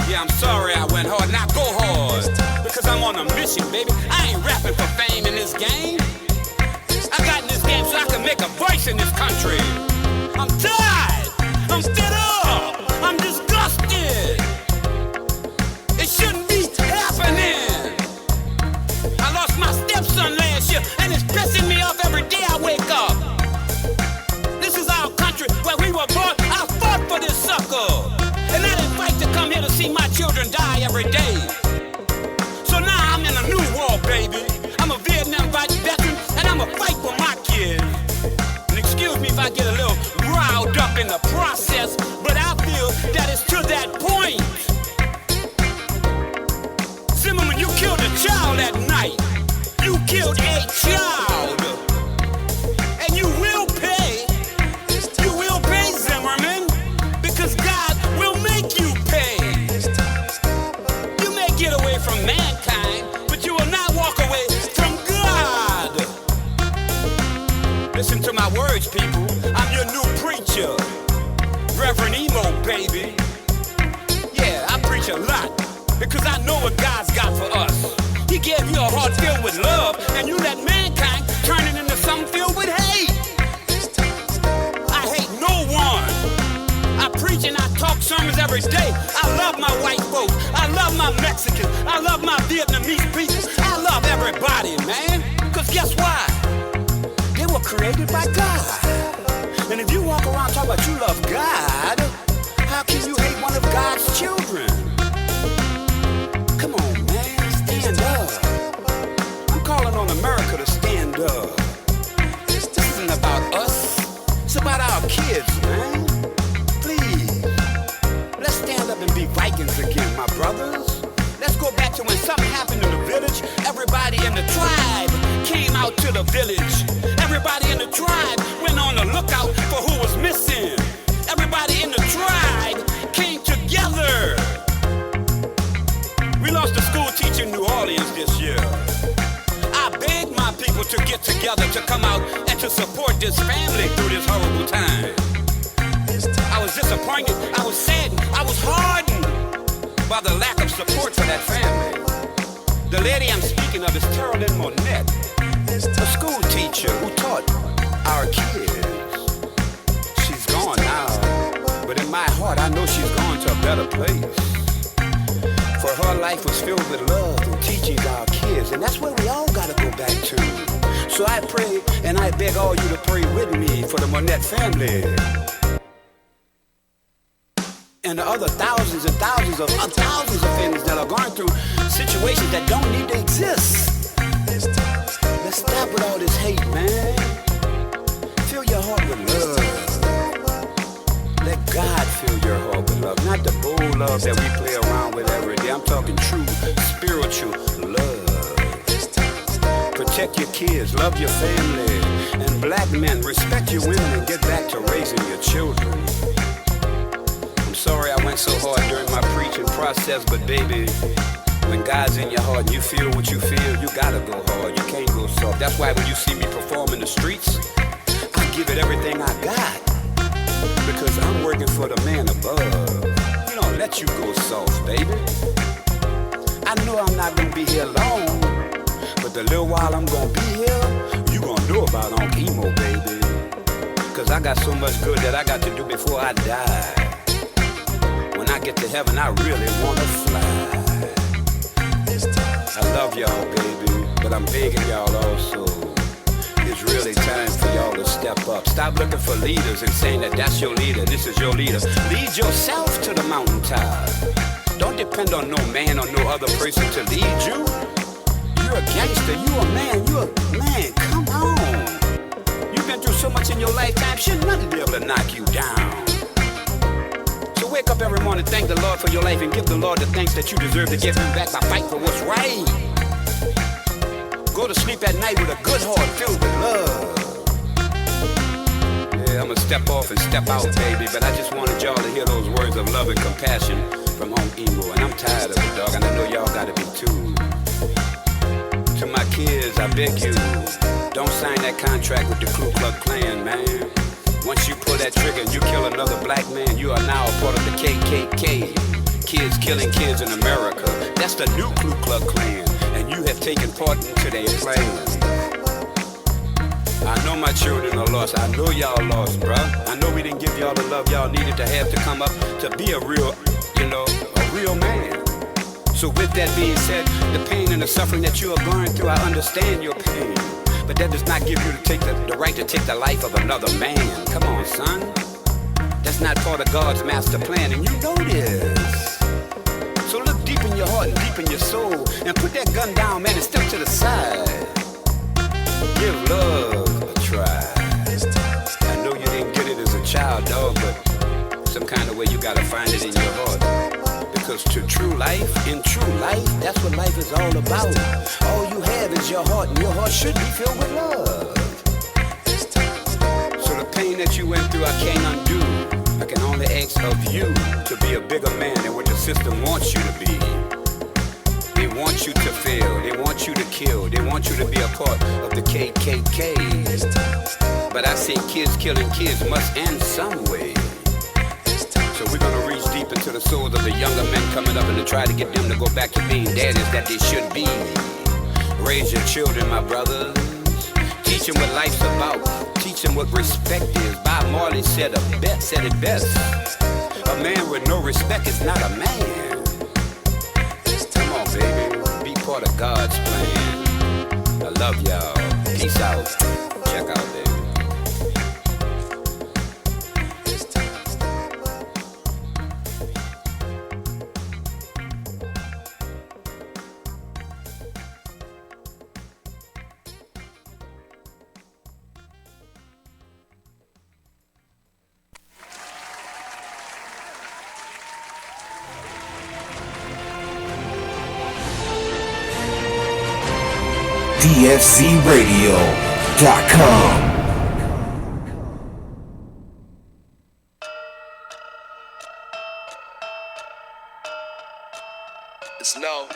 Yeah, I'm sorry I went hard. Now go hard. Because I'm on a mission, baby. I ain't rapping for fame in this game. I got in this game so I can make a voice in this country. I'm tired. I'm fed up. I'm disgusted. It shouldn't be happening. I lost my stepson last year, and it's pissing me off every day I wake up. This is our country where we were born. I fought for this sucker. And I didn't fight to come here to see my children die every day. So now I'm in a new war, baby. I'm a Vietnam veteran, and I'm a fight for my kids. And excuse me if I get a little riled up in the process, but I feel that it's to that point. Zimmerman, you killed a child that night. You killed a child. And you will pay. You will pay, Zimmerman, because God will make you pay. You may get away from mankind, but you will not walk away from God. church, people. I'm your new preacher, Reverend Imo, baby. Yeah, I preach a lot because I know what God's got for us. He gave you a heart filled with love, and you let mankind turn it into something filled with hate. I hate no one. I preach and I talk sermons every day. I love my white folks. I love my Mexicans. I love my Vietnamese people. I love everybody, man. Because guess why? They were created by God. And if you walk around talking about you love God, how can you hate one of God's children? Come on, man, stand up. I'm calling on America to stand up. This isn't about us. It's about our kids, man. Please, let's stand up and be Vikings again, my brothers. Let's go back to when something happened in the village. Everybody in the tribe came out to the village. Everybody in the tribe went on the lookout for who was missing. Everybody in the tribe came together. We lost a school teacher in New Orleans this year. I begged my people to get together to come out and to support this family through this horrible time. I was disappointed, I was saddened, I was hardened by the lack of support for that family. The lady I'm speaking of is Carolyn Monette, a school teacher who taught our kids. She's gone now, but in my heart I know she's gone to a better place. For her life was filled with love and teaching our kids, and that's where we all gotta go back to. So I pray and I beg all you to pray with me for the Monette family. And the other thousands and thousands of families that are going through situations that don't need to exist. Let's stop with all this hate, man. Fill your heart with love. Let God fill your heart with love, not the bull love that we play around with every day. I'm talking true, spiritual love. Protect your kids, love your family, and black men, respect your women and get back to raising your children. I'm sorry I went so hard during my preaching process, but baby, when God's in your heart and you feel what you feel, you gotta go hard. You can't go soft. That's why when you see me perform in the streets, I give it everything I got. Because I'm working for the man above. You don't let you go soft, baby. I know I'm not gonna be here long, but the little while I'm gonna be here, you gonna know about Unc imo, baby. Cause I got so much good that I got to do before I die. When I get to heaven, I really wanna fly. I love y'all, baby, but I'm begging y'all also. It's really time for y'all to step up. Stop looking for leaders and saying that that's your leader, this is your leader. Lead yourself to the mountaintop. Don't depend on no man or no other person to lead you. You're a gangster, you a man, come on. You've been through so much in your lifetime, should nothing be able to knock you down. So wake up every morning, thank the Lord for your life, and give the Lord the thanks that you deserve to give him back by fighting for what's right. Go to sleep at night with a good heart filled with love. Yeah, I'm gonna step off and step out, baby, but I just wanted y'all to hear those words of love and compassion from Unc imo, and I'm tired of it, dog, and I know y'all gotta be too. To my kids, I beg you, don't sign that contract with the Ku Klux Klan, man. Once you pull that trigger and you kill another black man, you are now a part of the KKK. Kids killing kids in America. That's the new Ku Klux Klan, and you have taken part into their plan. I know my children are lost. I know y'all lost, bruh. I know we didn't give y'all the love y'all needed to have to come up to be a real, a real man. So with that being said, the pain and the suffering that you are going through, I understand your pain. But that does not give you the right to take the life of another man. Come on, son. That's not part of God's master plan, and you know this. So look deep in your heart and deep in your soul, and put that gun down, man, and step to the side. Give love a try. I know you didn't get it as a child, dog, but some kind of way you gotta find it in your heart. Because in true life, that's what life is all about. All you have is your heart, and your heart should be filled with love. So the pain that you went through, I can't undo. I can only ask of you to be a bigger man than what the system wants you to be. They want you to fail, they want you to kill, they want you to be a part of the KKK. But I say kids killing kids must end some way. So we're gonna reach deep into the souls of the younger men coming up and to try to get them to go back to being daddies that they should be. Raise your children, my brothers. Teach them what life's about. Teach them what respect is. Bob Marley said it best. A man with no respect is not a man. Come on, baby. Be part of God's plan. I love y'all. Peace out. Check out, baby. DFCRadio.com. It's no,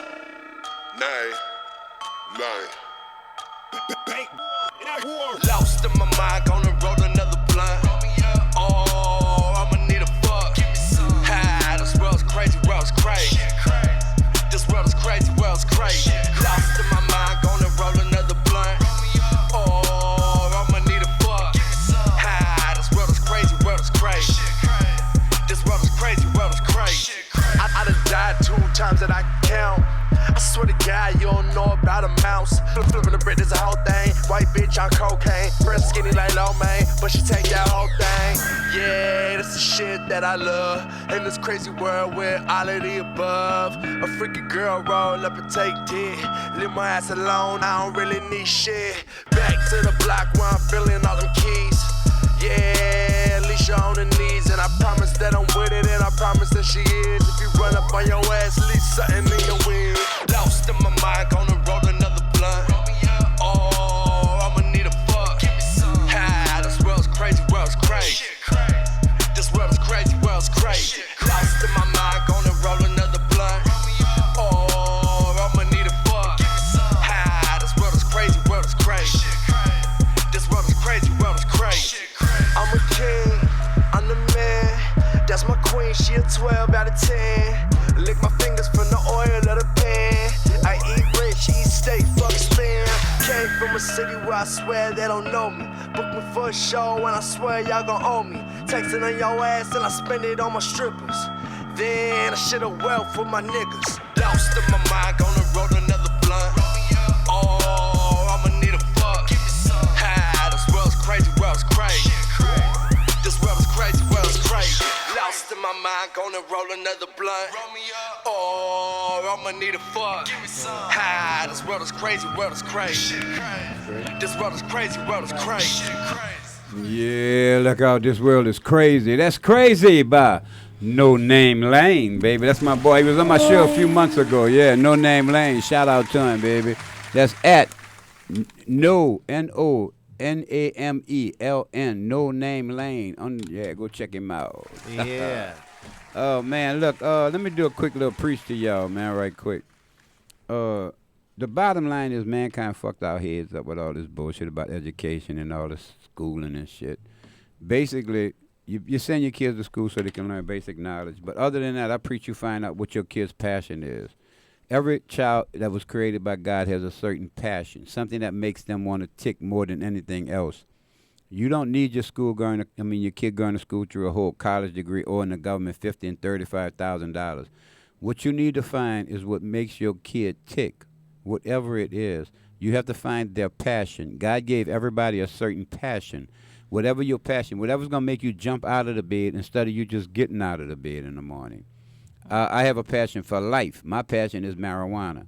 nay. Lost in my mind, gonna roll another blunt. Oh, I'ma need a fuck. Ha, this world's crazy, world's crazy. This world is crazy, world's crazy. Lost in my mind, gonna roll another blunt. Oh, I'ma need a fuck. Ha, this world is crazy, world is crazy. This world is crazy, world is crazy. I done died 2 times that I can count. I swear to God, you don't know about a mouse. Flipping the bread is a whole thing. White bitch on cocaine. Breast skinny like low man, but she take that whole thing. Yeah, this is shit that I love. In this crazy world with all of the above. A freaky girl roll up and take dick. Leave my ass alone, I don't really need shit. Back to the block where I'm feeling all them keys. Yeah, Alicia on the knees. And I promise that I'm with it, and I promise that she is. If you run up on your ass, leave something in your wheel. Lost in my mind, gonna roll another blunt. Oh, I'ma need a fuck. Ha, this world's crazy, world's crazy. This world is crazy, world's crazy. Lost in my mind, gonna roll another blunt. Oh, I'ma need a fuck. Ha, this world is crazy, world is crazy. This world is crazy, world is crazy. I'm a king, I'm the man. That's my queen, she a 12 out of 10. Lick my fingers from the oil of the pen. I eat rich, eat steak, fuck spam. Came from a city where I swear they don't know me. Book me for a show and I swear y'all gon' owe me. Texting on your ass and I spend it on my strippers. Then I shit a wealth for my niggas. Lost in my mind, gonna roll another blunt. Oh, I'ma need a fuck. Ha, this world's crazy, world's crazy. This world is crazy, world's crazy. Lost in my mind, gonna roll another blunt. Oh, I'ma need a fuck. Ha, this world is crazy, world is crazy. This world is crazy, world is crazy. Yeah, look out, this world is crazy. That's crazy by No Name Lane, baby. That's my boy. He was on my show a few months ago. Yeah, No Name Lane. Shout out to him, baby. That's at NONAMELN, No Name Lane. Yeah, go check him out. Yeah. Oh, man, look, let me do a quick little preach to y'all, man, right quick. The bottom line is mankind fucked our heads up with all this bullshit about education and all this schooling and shit. Basically, you send your kids to school so they can learn basic knowledge. But other than that, I preach you find out what your kid's passion is. Every child that was created by God has a certain passion, something that makes them want to tick more than anything else. You don't need your your kid going to school through a whole college degree or in the government $50,000 and $35,000. What you need to find is what makes your kid tick, whatever it is. You have to find their passion. God gave everybody a certain passion. Whatever your passion, whatever's going to make you jump out of the bed instead of you just getting out of the bed in the morning. I have a passion for life. My passion is marijuana,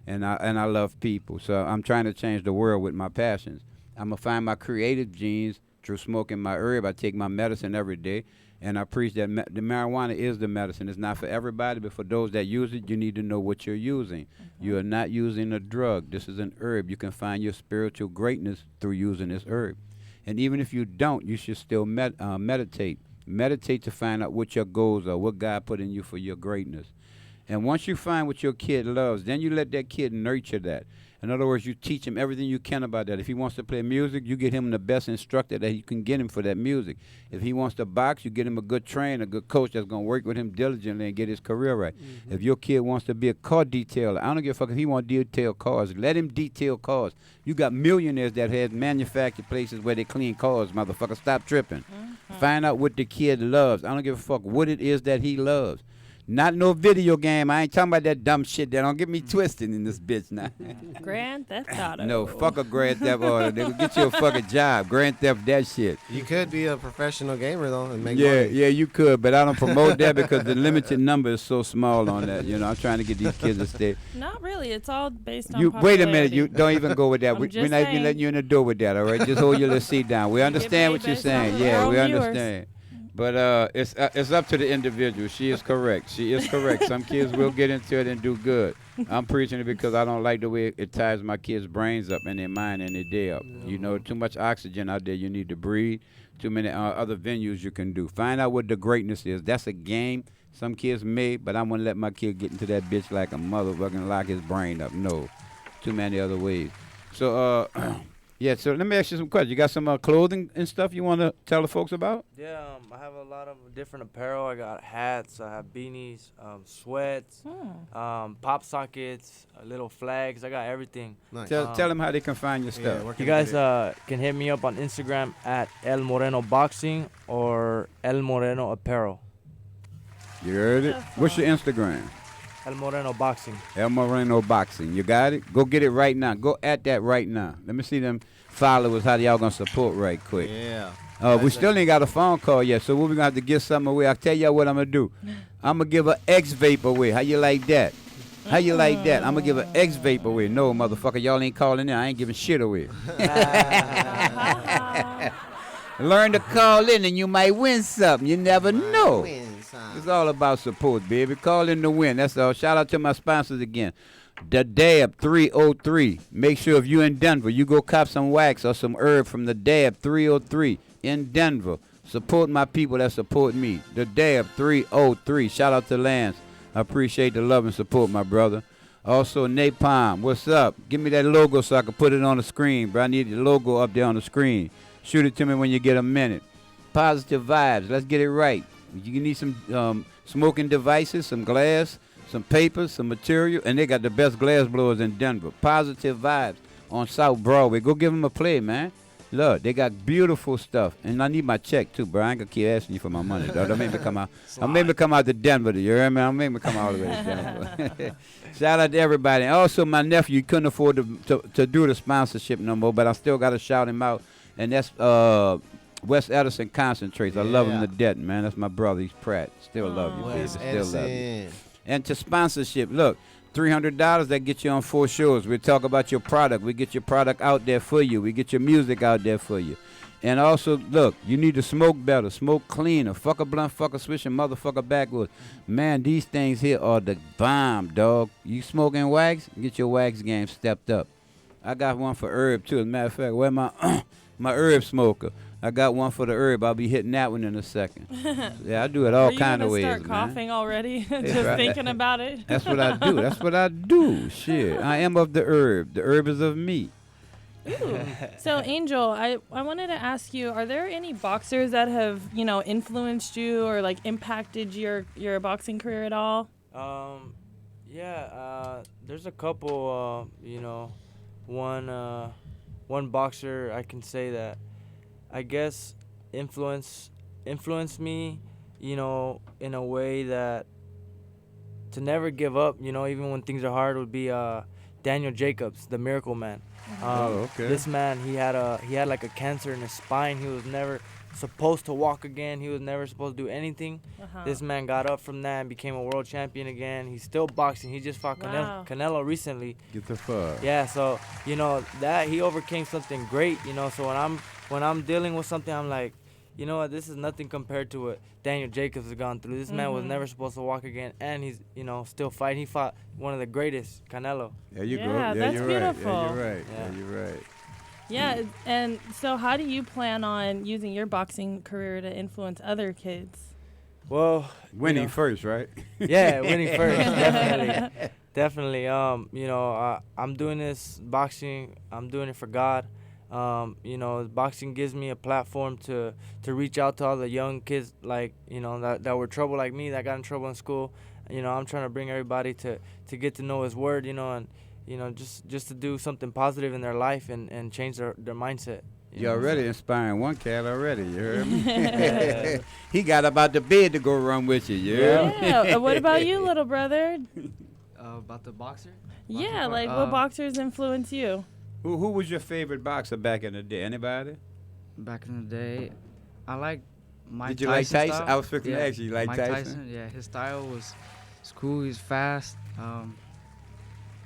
and I love people. So I'm trying to change the world with my passions. I'm going to find my creative genes through smoking my herb. I take my medicine every day, and I preach that the marijuana is the medicine. It's not for everybody, but for those that use it, you need to know what you're using. Mm-hmm. You are not using a drug. This is an herb. You can find your spiritual greatness through using this herb. And even if you don't, you should still meditate. Meditate to find out what your goals are, what God put in you for your greatness. And once you find what your kid loves, then you let that kid nurture that. In other words, you teach him everything you can about that. If he wants to play music, you get him the best instructor that you can get him for that music. If he wants to box, you get him a good trainer, a good coach that's going to work with him diligently and get his career right. If your kid wants to be a car detailer, I don't give a fuck if he wants to detail cars. Let him detail cars. You got millionaires that have manufactured places where they clean cars, motherfucker. Stop tripping. Find out what the kid loves. I don't give a fuck what it is that he loves. Not no video game. I ain't talking about that dumb shit. That don't get me twisted in this bitch now. Grand Theft Auto. No, fuck a Grand Theft Auto. They will get you a fucking job. Grand Theft that shit. You could be a professional gamer though and make Yeah, money. yeah, you could, but I don't promote that because the limited number is so small on that. You know, I'm trying to get these kids to stay. Not really. It's all based on You wait a minute. popularity. You don't even go with that. I'm We're just not even saying. letting you in the door with that. All right, just hold your little seat down. We understand what you're based on saying. the Yeah, we world viewers. understand. But it's up to the individual. She is correct. She is correct. Some kids will get into it and do good. I'm preaching it because I don't like the way it ties my kids' brains up and their mind and their day up. You know, too much oxygen out there. You need to breathe. Too many other venues you can do. Find out what the greatness is. That's a game some kids made, but I'm going to let my kid get into that bitch like a motherfucking lock his brain up. No. Too many other ways. So, yeah, so let me ask you some questions. You got some clothing and stuff you want to tell the folks about? Yeah, I have a lot of different apparel. I got hats, I have beanies, sweats, pop sockets, little flags. I got everything. Nice. Tell them how they can find your stuff. where You can guys they can hit me up on Instagram at El Moreno Boxing or El Moreno Apparel. You heard it? What's your Instagram? El Moreno Boxing. El Moreno Boxing. You got it? Go get it right now. Go at that right now. Let me see them followers, how y'all going to support right quick. Yeah. We still ain't got a phone call yet, so we're going to have to give something away. I'll tell y'all what I'm going to do. I'm going to give an X-Vape away. How you like that? How you like that? I'm going to give an X-Vape away. No, motherfucker, y'all ain't calling in. I ain't giving shit away. Learn to call in and you might win something. You never know. It's all about support, baby. Call in to win. That's all. Shout out to my sponsors again. The Dab 303. Make sure if you're in Denver, you go cop some wax or some herb from the Dab 303 in Denver. Support my people that support me. The Dab 303. Shout out to Lance. I appreciate the love and support, my brother. Also, Napalm. What's up? Give me that logo so I can put it on the screen, bro. I need the logo up there on the screen. Shoot it to me when you get a minute. Positive vibes. Let's get it right. You need some smoking devices, some glass, some paper, some material, and they got the best glass blowers in Denver. Positive vibes on South Broadway. Go give them a play, man. Look, they got beautiful stuff. And I need my check, too, bro. I ain't going to keep asking you for my money, dog. Don't make me come out. Don't make me come out to Denver, you hear me? Don't make me come all the way to Denver. Shout out to everybody. And also, my nephew couldn't afford to do the sponsorship no more, but I still got to shout him out. And that's Wes Edison Concentrates. I love him to death, man. That's my brother. He's Pratt. Still love you, baby. Wes Still love you. Edison. And to sponsorship, look, $300, that gets you on 4 shows. We talk about your product. We get your product out there for you. We get your music out there for you. And also, look, you need to smoke better, smoke cleaner, fuck a blunt, fuck a switch, and motherfucker backwards. Man, these things here are the bomb, dog. You smoking wax? Get your wax game stepped up. I got one for herb, too. As a matter of fact, where my my herb smoker? I got one for the herb. I'll be hitting that one in a second. Yeah, I do it all kind of ways, start man. coughing already just right. thinking about it. That's what I do. That's what I do. Shit. I am of the herb. The herb is of me. Ooh. So, Angel, I wanted to ask you, are there any boxers that have, influenced you or, like, impacted your boxing career at all? Yeah, there's a couple, one boxer I can say that I guess influenced me, in a way that to never give up, even when things are hard, would be Daniel Jacobs, the Miracle Man. Okay. This man, he had like a cancer in his spine. He was never supposed to walk again. He was never supposed to do anything. This man got up from that and became a world champion again. He's still boxing. He just fought Canelo recently. Get the fuck. Yeah, so that he overcame something great. So when I'm dealing with something, I'm like, you know what, this is nothing compared to what Daniel Jacobs has gone through. This man was never supposed to walk again, and he's still fighting. He fought one of the greatest, Canelo. There you go. Yeah, Yeah, that's you're beautiful. right. Yeah, you're right. Yeah, you're right. Yeah, and so how do you plan on using your boxing career to influence other kids? Well, winning first, right? Yeah, winning first, definitely, definitely. I'm doing this boxing. I'm doing it for God. Boxing gives me a platform to reach out to all the young kids, like that were trouble like me, that got in trouble in school. I'm trying to bring everybody to get to know His Word, and just to do something positive in their life and change their mindset. You're already inspiring one cat already, you heard me? He got about the bed to go run with you, you heard me? Yeah. What about you, little brother? About the boxer? Yeah, like what boxers influence you? Who was your favorite boxer back in the day? Anybody? Back in the day, I like Mike Tyson. Did you like Tyson? Style. I was fixing to Yeah, ask you, like Mike Tyson? Yeah, his style was cool. He's fast.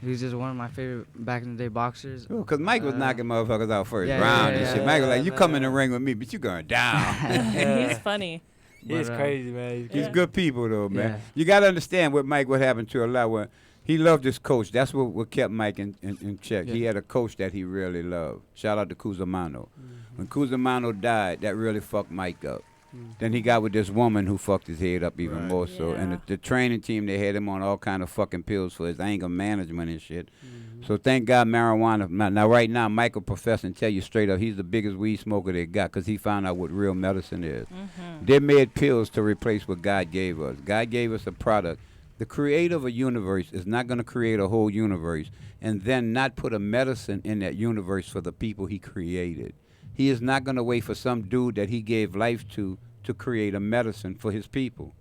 He was just one of my favorite back in the day boxers. Oh, because Mike was knocking motherfuckers out first yeah, round yeah, and yeah, shit. Mike was like, you come in the ring with me, but you going down. He's funny. He's crazy, man. He's good people, though, man. Yeah. You got to understand what happened to a lot. When he loved his coach. That's what kept Mike in check. Yeah. He had a coach that he really loved. Shout out to Cusimano. When Cusimano died, that really fucked Mike up. Then he got with this woman who fucked his head up even more so. And the training team, they had him on all kind of fucking pills for his anger management and shit. So thank God marijuana. Now right now, Michael profess and tell you straight up, he's the biggest weed smoker they got because he found out what real medicine is. They made pills to replace what God gave us. God gave us a product. The creator of a universe is not going to create a whole universe and then not put a medicine in that universe for the people he created. He is not going to wait for some dude that he gave life to create a medicine for his people.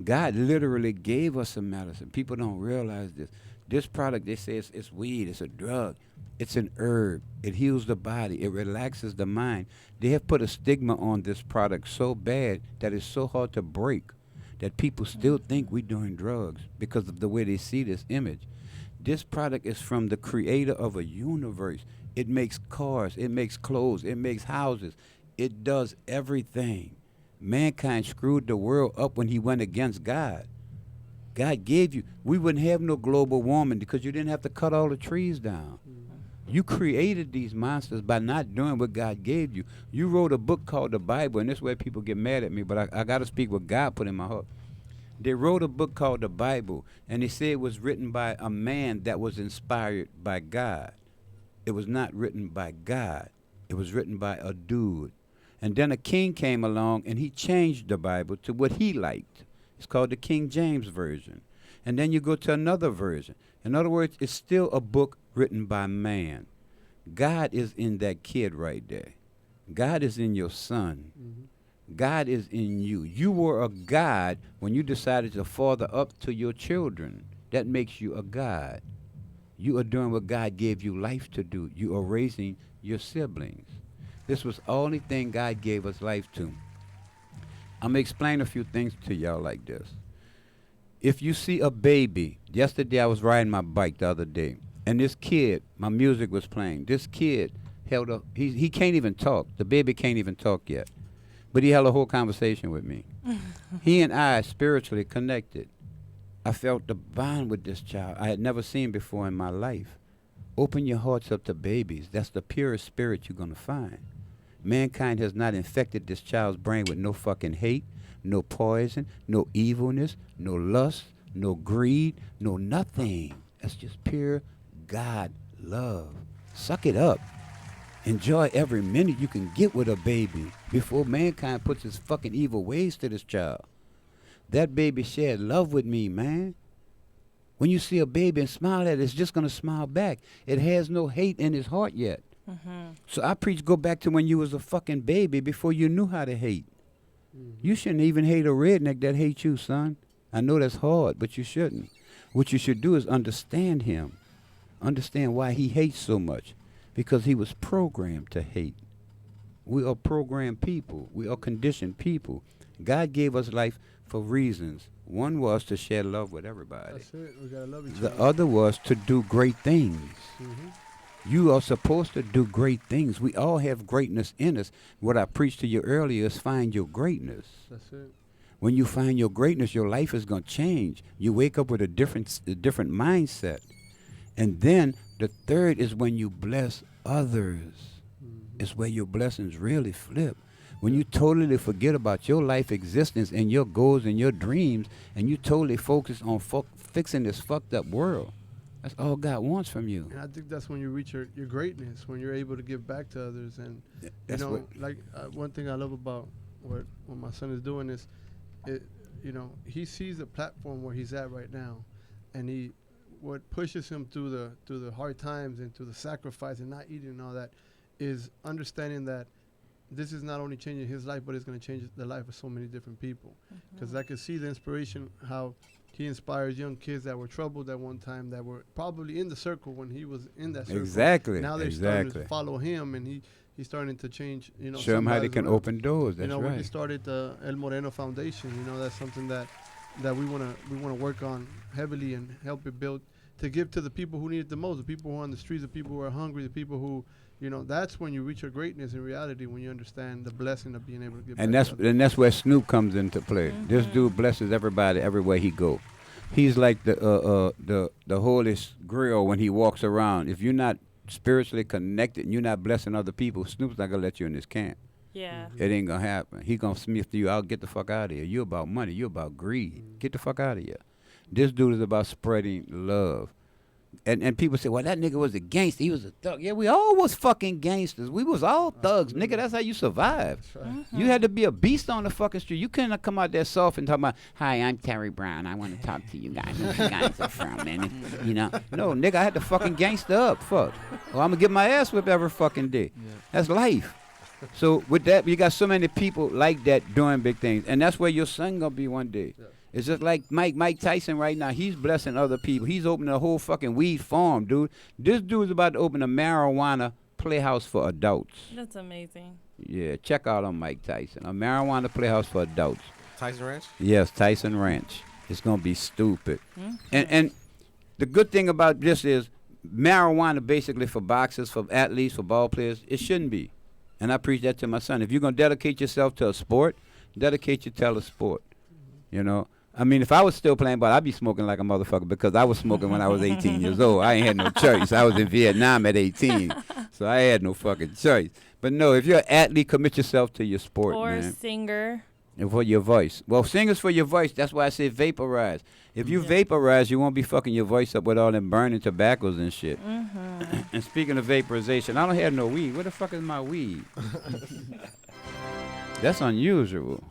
God literally gave us a medicine. People don't realize this. This product, they say it's weed, it's a drug. It's an herb. It heals the body. It relaxes the mind. They have put a stigma on this product so bad that it's so hard to break that people still think we're doing drugs because of the way they see this image. This product is from the creator of a universe. It makes cars, it makes clothes, it makes houses. It does everything. Mankind screwed the world up when he went against God. God gave you, we wouldn't have no global warming because you didn't have to cut all the trees down. You created these monsters by not doing what God gave you. You wrote a book called the Bible, and this is where people get mad at me, but I got to speak what God put in my heart. They wrote a book called the Bible, and they said it was written by a man that was inspired by God. It was not written by God. It was written by a dude. And then a king came along, and he changed the Bible to what he liked. It's called the King James Version. And then you go to another version. In other words, it's still a book written by man. God is in that kid right there. God is in your son. God is in you. You were a God when you decided to father up to your children. That makes you a God. You are doing what God gave you life to do. You are raising your siblings. This was the only thing God gave us life to. I'm going to explain a few things to y'all like this. If you see a baby, yesterday I was riding my bike the other day, and this kid, my music was playing. This kid held up, he can't even talk. The baby can't even talk yet. But he held a whole conversation with me. He and I spiritually connected. I felt the bond with this child I had never seen before in my life. Open your hearts up to babies. That's the purest spirit you're going to find. Mankind has not infected this child's brain with no fucking hate, no poison, no evilness, no lust, no greed, no nothing. That's just pure God love. Suck it up. Enjoy every minute you can get with a baby before mankind puts his fucking evil ways to this child. That baby shared love with me, man. When you see a baby and smile at it, it's just going to smile back. It has no hate in his heart yet. So I preach go back to when you was a fucking baby before you knew how to hate. You shouldn't even hate a redneck that hates you, son. I know that's hard, but you shouldn't. What you should do is understand him. Understand why he hates so much. Because he was programmed to hate. We are programmed people. We are conditioned people. God gave us life for reasons. One was to share love with everybody. That's it. We gotta love each The other. other was to do great things. You are supposed to do great things. We all have greatness in us. What I preached to you earlier is find your greatness. That's it. When you find your greatness, your life is going to change. You wake up with a different mindset. And then the third is when you bless others. It's where your blessings really flip. When you totally forget about your life existence and your goals and your dreams, and you totally focus on fixing this fucked up world. That's all God wants from you. And I think that's when you reach your greatness, when you're able to give back to others. And, That's you know, what- like one thing I love about what my son is doing is, you know, he sees the platform where he's at right now. And what pushes him through the hard times and through the sacrifice and not eating and all that is understanding that this is not only changing his life, but it's going to change the life of so many different people. Because I could see the inspiration, how he inspires young kids that were troubled at one time, that were probably in the circle when he was in that circle. Exactly. Now they're starting to follow him, and he's starting to change. You know, show them how they somebody's can life. open doors. That's you know, right. we just started the El Moreno Foundation. You know, that's something that we wanna work on heavily and help it build to give to the people who need it the most, the people who are on the streets, the people who are hungry, the people who, you know, that's when you reach your greatness in reality, when you understand the blessing of being able to give back. And that's where Snoop comes into play. This dude blesses everybody everywhere he go. He's like the Holy Grail when he walks around. If you're not spiritually connected and you're not blessing other people, Snoop's not gonna let you in this camp. Yeah. It ain't gonna happen. He gonna sniff you out. Get the fuck out of here. You about money. You about greed. Get the fuck out of here. This dude is about spreading love. And people say, well, that nigga was a gangster. He was a thug. Yeah, we all was fucking gangsters. We was all thugs, nigga. That's how you survive. Right. You had to be a beast on the fucking street. You couldn't come out there soft and talk about, hi, I'm Terry Brown. I want to talk to you guys. Where you guys are from, man? You know? No, nigga, I had to fucking gangster up. Fuck. Or I'm going to get my ass whipped every fucking day. Yeah. That's life. So with that, you got so many people like that doing big things. And that's where your son going to be one day. Yeah. It's just like Mike Tyson right now. He's blessing other people. He's opening a whole fucking weed farm, dude. This dude's about to open a marijuana playhouse for adults. That's amazing. Yeah, check out on Mike Tyson. A marijuana playhouse for adults. Tyson Ranch? Yes, Tyson Ranch. It's going to be stupid. Mhm. And the good thing about this is marijuana basically for boxers, for athletes, for ball players, it shouldn't be. And I preach that to my son. If you're going to dedicate yourself to a sport, dedicate yourself to a sport. You know? I mean, if I was still playing ball, I'd be smoking like a motherfucker because I was smoking when I was 18 years old. I ain't had no choice. I was in Vietnam at 18, so I had no fucking choice. But no, if you're an athlete, commit yourself to your sport, Or a man. singer. And for your voice. Well, singers for your voice. That's why I say vaporize. If you vaporize, you won't be fucking your voice up with all them burning tobaccos and shit. And speaking of vaporization, I don't have no weed. Where the fuck is my weed? That's unusual.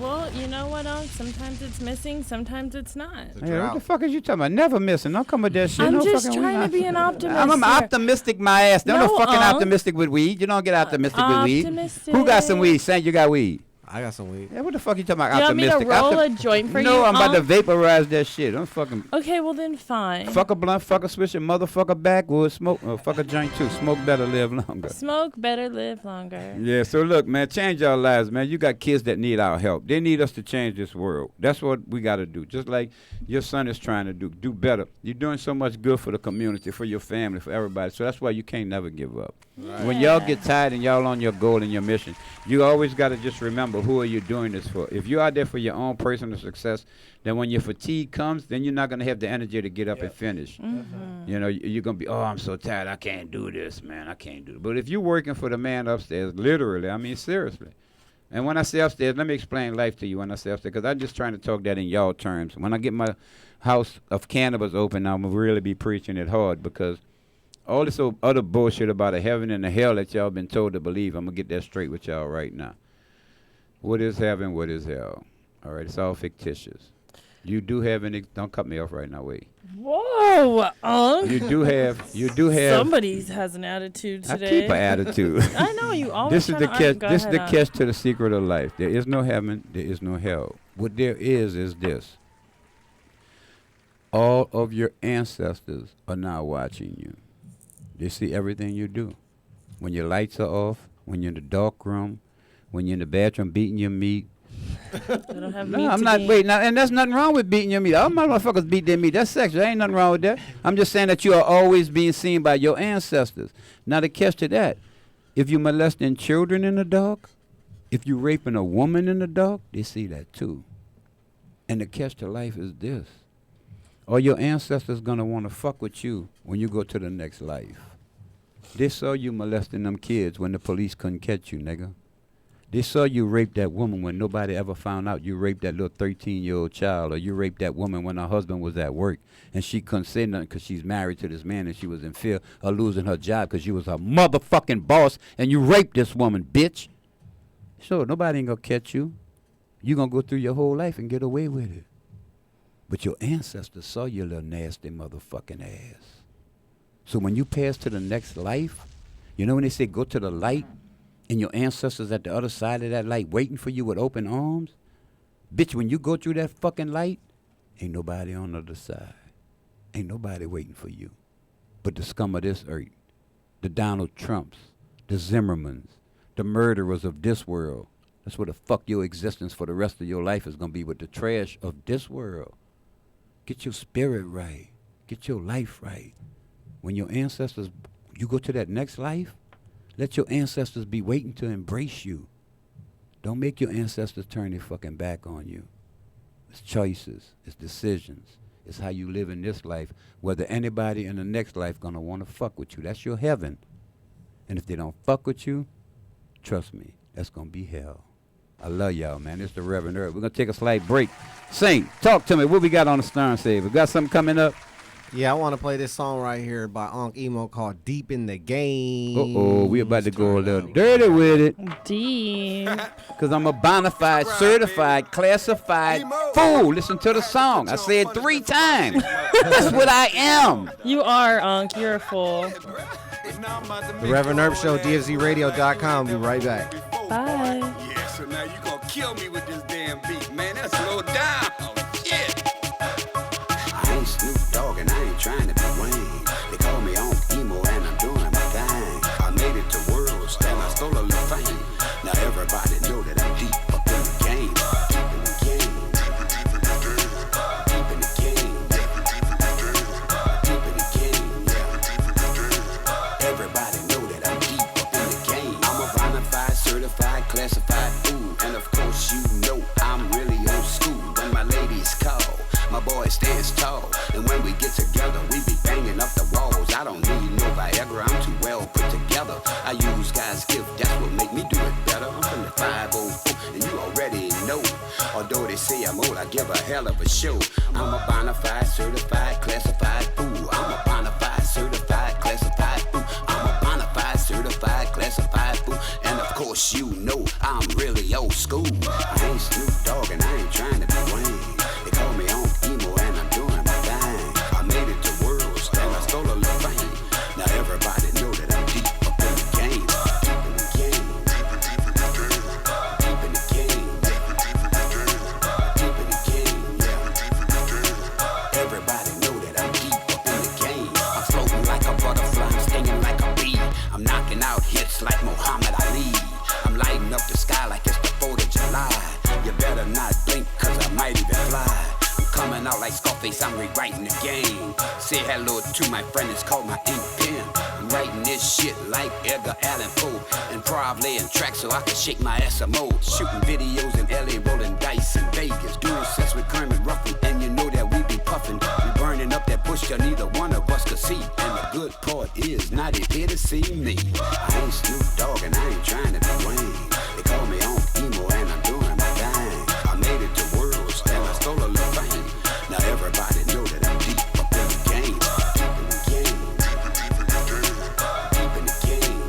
Well, you know what, Unc? Sometimes it's missing, sometimes it's not. Hey, what the fuck is you talking about? Never missing. Don't come with that shit. I'm no just fucking trying weed. to be an optimist. I'm here. optimistic my ass. I'm No, not fucking Unc. optimistic with weed. You don't get optimistic with weed. Optimistic. Who got some weed? Saying you got weed. I got some weed. Yeah, what the fuck you talking about? You want me to optimistic? roll a joint for you, No, I'm about to Unc? vaporize that shit. I'm fucking. Okay, well then fine. Fuck a blunt, fuck a switch, and motherfucker backwood, smoke, fuck a joint too. Smoke better, live longer. Smoke better, live longer. Yeah, so look, man, change our lives, man. You got kids that need our help. They need us to change this world. That's what we got to do. Just like your son is trying to do. Do better. You're doing so much good for the community, for your family, for everybody. So that's why you can't never give up. When y'all get tired and y'all on your goal and your mission, you always got to just remember who are you doing this for. If you're out there for your own personal success, then when your fatigue comes, then you're not going to have the energy to get up and finish. You know, you're going to be, oh, I'm so tired. I can't do this, man. I can't do it. But if you're working for the man upstairs, literally, I mean, seriously. And when I say upstairs, let me explain life to you when I say upstairs, because I'm just trying to talk that in y'all terms. When I get my house of cannabis open, I'm going to really be preaching it hard, because all this other bullshit about a heaven and a hell that y'all been told to believe, I'm going to get that straight with y'all right now. What is heaven? What is hell? All right, it's all fictitious. You do have don't cut me off right now, wait. Whoa, Unc. You do have. Somebody has an attitude I today. keep an attitude. I know you always. This is the catch. Go This is ahead, the Unc. catch to the secret of life. There is no heaven. There is no hell. What there is this. All of your ancestors are now watching you. They see everything you do. When your lights are off, when you're in the dark room, when you're in the bathroom beating your meat. I don't have No, meat I'm to not eat. waiting. And there's nothing wrong with beating your meat. All motherfuckers beat their meat. That's sexual. Ain't nothing wrong with that. I'm just saying that you are always being seen by your ancestors. Now the catch to that, if you molesting children in the dark, if you raping a woman in the dark, they see that too. And the catch to life is this. Are your ancestors gonna want to fuck with you when you go to the next life? They saw you molesting them kids when the police couldn't catch you, nigga. They saw you rape that woman when nobody ever found out you raped that little 13-year-old child, or you raped that woman when her husband was at work and she couldn't say nothing because she's married to this man and she was in fear of losing her job because you was her motherfucking boss and you raped this woman, bitch. Sure, nobody ain't gonna catch you. You gonna go through your whole life and get away with it. But your ancestors saw your little nasty motherfucking ass. So when you pass to the next life, you know when they say go to the light, and your ancestors at the other side of that light waiting for you with open arms? Bitch, when you go through that fucking light, ain't nobody on the other side. Ain't nobody waiting for you. But the scum of this earth, the Donald Trumps, the Zimmermans, the murderers of this world. That's what the fuck your existence for the rest of your life is gonna be, with the trash of this world. Get your spirit right. Get your life right. When your ancestors, you go to that next life, let your ancestors be waiting to embrace you. Don't make your ancestors turn their fucking back on you. It's choices. It's decisions. It's how you live in this life, whether anybody in the next life gonna want to fuck with you. That's your heaven. And if they don't fuck with you, trust me, that's gonna be hell. I love y'all, man. It's the Reverend Earth. We're gonna take a slight break. Saint, talk to me. What we got on the Stern Saver? Got something coming up? Yeah, I want to play this song right here by Unc Imo called Deep in the Game. Uh-oh, we about to go a little dirty with it. Deep. Because I'm a bona fide, certified, classified fool. Listen to the song. I said 3 times. That's what I am. You are, Unc. You're a fool. The Reverend Herb Show, DFZRadio.com. Be right back. Bye. Yeah, so now you gonna kill me with this damn beat, man. That's slow down. Shit. I ain't Snoop Dogg and I ain't trying to be Wayne. They call me Unc imo and I'm doing my thing. I made it to worlds and I stole a little fame. Now everybody know that I'm deep up in the game. Deep in the game. Deep in the game. Deep in the game, yeah. Everybody know that I'm deep up in the game. I'm a bona fide, certified, classified fool. And of course you know I'm really old school. When my ladies call, my boy stands tall, and when we get together, we be banging up the walls. I don't need no Viagra, I'm too well put together. I use God's gift, that's what make me do it better. I'm from the 504, and you already know. Although they say I'm old, I give a hell of a show. I'm a bona fide, certified, classified fool. I'm a bona fide, certified, classified fool. I'm a bona fide, certified, classified fool. And of course you know I'm really old school. I ain't Snoop Dogg and I ain't trying to be Wayne. They call me Unc imo and I'm doing my thing. I made it to worlds and I stole a little fame. Now everybody know that I'm deep up in the game. Deep in the game. Deep in the game. Deep in the game, yeah. Everybody know that I'm deep up in the game. I'm floating like a butterfly, I'm stinging like a bee. I'm knocking out hits like Muhammad Ali. I'm lighting up the sky like it's the 4th of July. You better not blink, cause I might even fly. I'm coming out like Scarface, I'm rewriting the game. Say hello to my friend, it's called my ink pen. I'm writing this shit like Edgar Allan Poe. And probably in tracks so I can shake my SMO. Shooting videos in LA, rolling dice in Vegas. Doing sex with Kermit Ruffin, and you know that we be puffin'. We burning up that bush till neither one of us could see. And the good part is, now they here to see me. I ain't Snoop Dogg and I ain't trying to be Wayne. They call me Unc imo and I'm doing my thing. I made it to worlds and I stole a little fame. Now everybody know that I'm deep up in the game. Deep in the game. Deep in the game.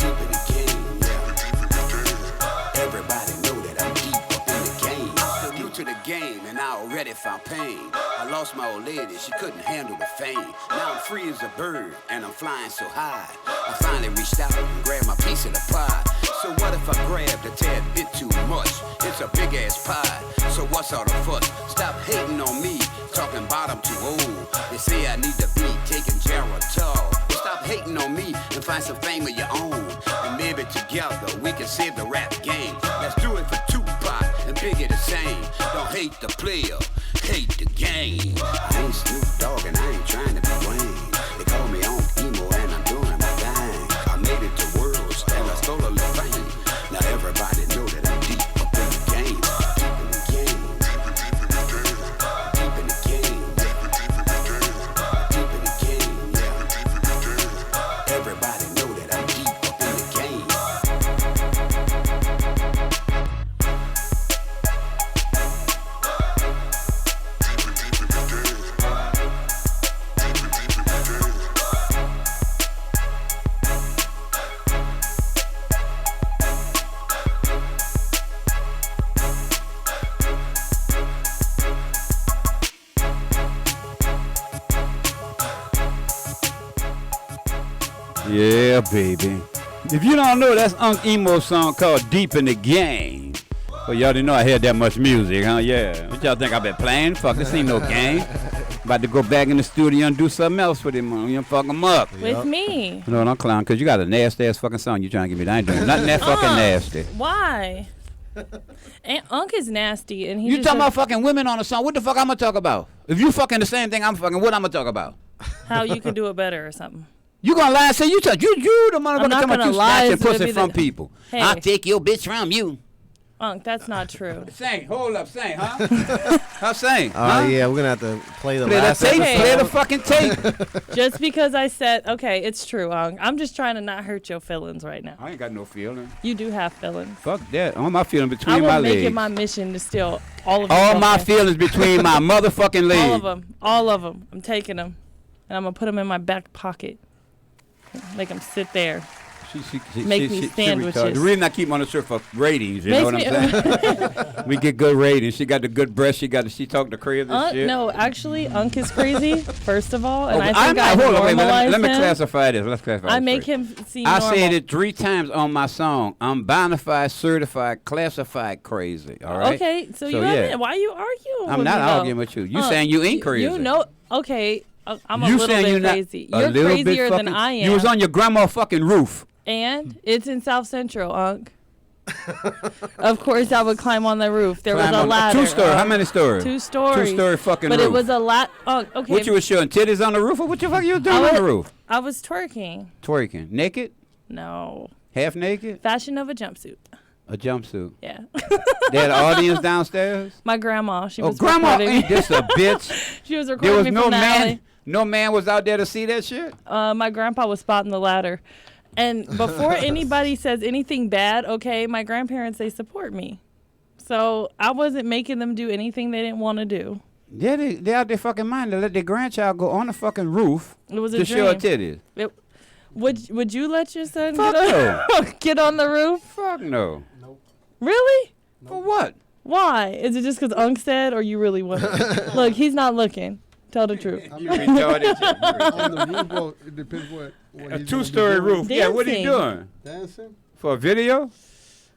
Deep in the game, yeah. Everybody know that I'm deep up in the game. I'm still new to the game and I already found pain. I lost my old lady, she couldn't handle the fame. Now I'm free as a bird and I'm flying so high. I finally reached out and grabbed my piece of the pie. So what if I grabbed a tad bit too much? It's a big ass pie, so what's all the fuss? Stop hating on me, talking about I'm too old. They say I need to be taking Geritol. Stop hating on me and find some fame of your own. And maybe together we can save the rap game. Let's do it for Tupac and Biggie the same. Don't hate the player, hate the game. I ain't Snoop Dogg and I ain't trying to be Wayne. They call me Unc imo and I'm doing my thing. I made it to worlds and I stole a little fame. Now everybody know that I'm deep up in the game. Deep in the game. Deep in the game. Deep in the game, yeah. Everybody know that I'm deep up in the game. Yeah, baby. If you don't know, that's Unc imo song called Deep in the Game. Well, y'all didn't know I had that much music, huh? Yeah. What y'all think I've been playing? Fuck, this ain't no game. About to go back in the studio and do something else with him. You fuck him up. With me. No, don't clown, because you got a nasty-ass fucking song you trying to give me. I ain't doing nothing that fucking nasty. Why? And Unc is nasty, and he You just talking about fucking women on a song? What the fuck I'm gonna talk about? If you fucking the same thing I'm fucking, what I'm gonna talk about? how you can do it better or something. You gonna lie and say you the motherfucker talking about you snatching pussy from people. Hey. I'll take your bitch from you. Unc, that's not true. Sing, hold up, sing, huh? Huh, sing? Oh yeah, we're gonna have to play the Play last the tape, episode. play the fucking tape. Just because I said, okay, it's true, Unc. I'm just trying to not hurt your feelings right now. I ain't got no feeling. You do have feelings. Fuck that. All my feelings I between will my make legs. it my mission to steal all of your All my feelings. feelings between my motherfucking legs. All of them. All of them. I'm taking them. And I'm going to put them in my back pocket. Make them sit there. Make me sandwiches. The reason I keep on the show for ratings, you know Makes what I'm saying? We get good ratings. She got the good breasts. She talk the crazy shit. No, actually, Unc is crazy, first of all. And Oh, I I'm think not- I hold on, wait, normalize let me him. classify this. Let's classify I this make first. him seem I normal. said it 3 times on my song. I'm bonafied, certified, classified crazy. All right. Okay, so you yeah. haven't, why are you arguing I'm with not me, though? arguing with you. You saying you ain't crazy. You know, okay, I'm a You little saying bit you're not crazy. a You're little bit crazier than fucking- I am. You was on your grandma's fucking roof. And it's in South Central, Unc. Of course, I would climb on the roof. There Climb was a on- ladder. 2 story. How many stories? 2 stories. 2-story fucking but roof. it was a lot. Okay. What you was showing titties on the roof, or what the fuck you was doing on the roof? I was twerking. Twerking, naked, No. half naked, Fashion of a jumpsuit. a jumpsuit. Yeah. They had an audience downstairs. My grandma. She Oh, was grandma recording ain't me. this a bitch? She was There recording was me no from the man. alley. No man was out there to see that shit. My grandpa was spotting the ladder. And before anybody says anything bad, okay, my grandparents, they support me. So I wasn't making them do anything they didn't want to do. Yeah, they out their fucking mind to let their grandchild go on the fucking roof It was a to dream. show her titties. Would you let your son Fuck get on the roof? Fuck no. Really? For what? Why? Is it just because Unc said, or you really want it? Look, he's not looking. Tell the truth. You retarded. On the roof, well, it depends what A he's 2-story gonna be roof. doing. Yeah, what are you Dancing. doing? Dancing? For a video?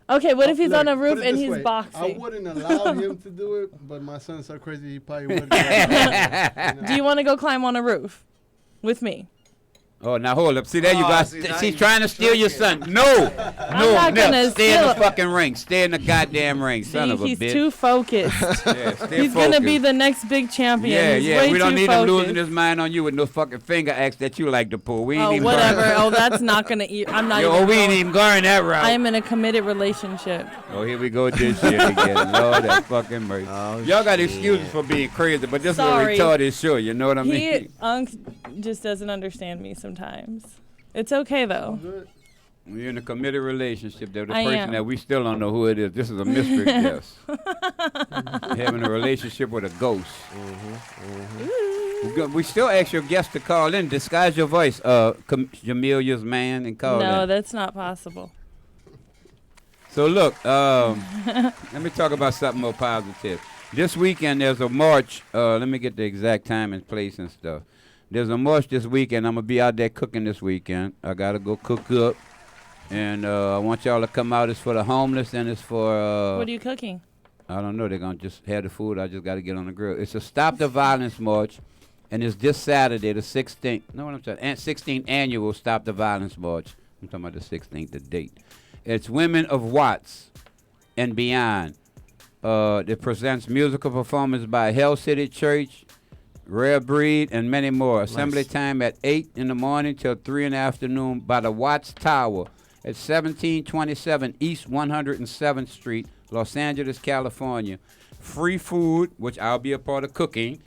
Okay, what if he's on a Look, roof put it and this he's way, boxing? I wouldn't allow him to do it, but my son's so crazy he probably would. Do you want to go climb on a roof with me? Oh, now hold up. See, there you Oh, go. see, now She's you trying to steal your son. No. No, not no. gonna Stay in the steal- fucking ring. Stay in the goddamn ring, son See, of a he's bitch. too focused. Yeah, stay He's going to be focused. the next big champion. Yeah, He's yeah. way We don't too need him losing focused. his mind on you with no fucking finger acts that you like to pull. We ain't Oh, even whatever. Going, Oh, that's not going to. I'm not yo, even. we ain't going- even going that route. I am in a committed relationship. Oh, here we go with this shit again. Lord have fucking mercy. Oh, Y'all got shit. excuses for being crazy, but this Sorry. is a retarded show. You know what I mean? Unc just doesn't understand me sometimes. It's okay though. We're in a committed relationship. They're the I person am. that we still don't know who it is. This is a mystery guest. Having a relationship with a ghost. We still ask your guests to call in. Disguise your voice, Jameelah's man, and call No, in. that's not possible. So look, let me talk about something more positive. This weekend there's a march. Let me get the exact time and place and stuff. There's a march this weekend. I'm gonna be out there cooking this weekend. I gotta go cook up, and I want y'all to come out. It's for the homeless and it's for. What are you cooking? I don't know. They're gonna just have the food. I just gotta get on the grill. It's a Stop the Violence march, and it's this Saturday, the 16th. No, what I'm saying, 16th annual Stop the Violence march. I'm talking about the 16th, the date. It's Women of Watts and Beyond. It presents musical performance by Hell City Church, Rare Breed, and many more. Assembly time at 8 in the morning till 3 in the afternoon by the Watts Tower at 1727 East 107th Street, Los Angeles, California. Free food, which I'll be a part of cooking.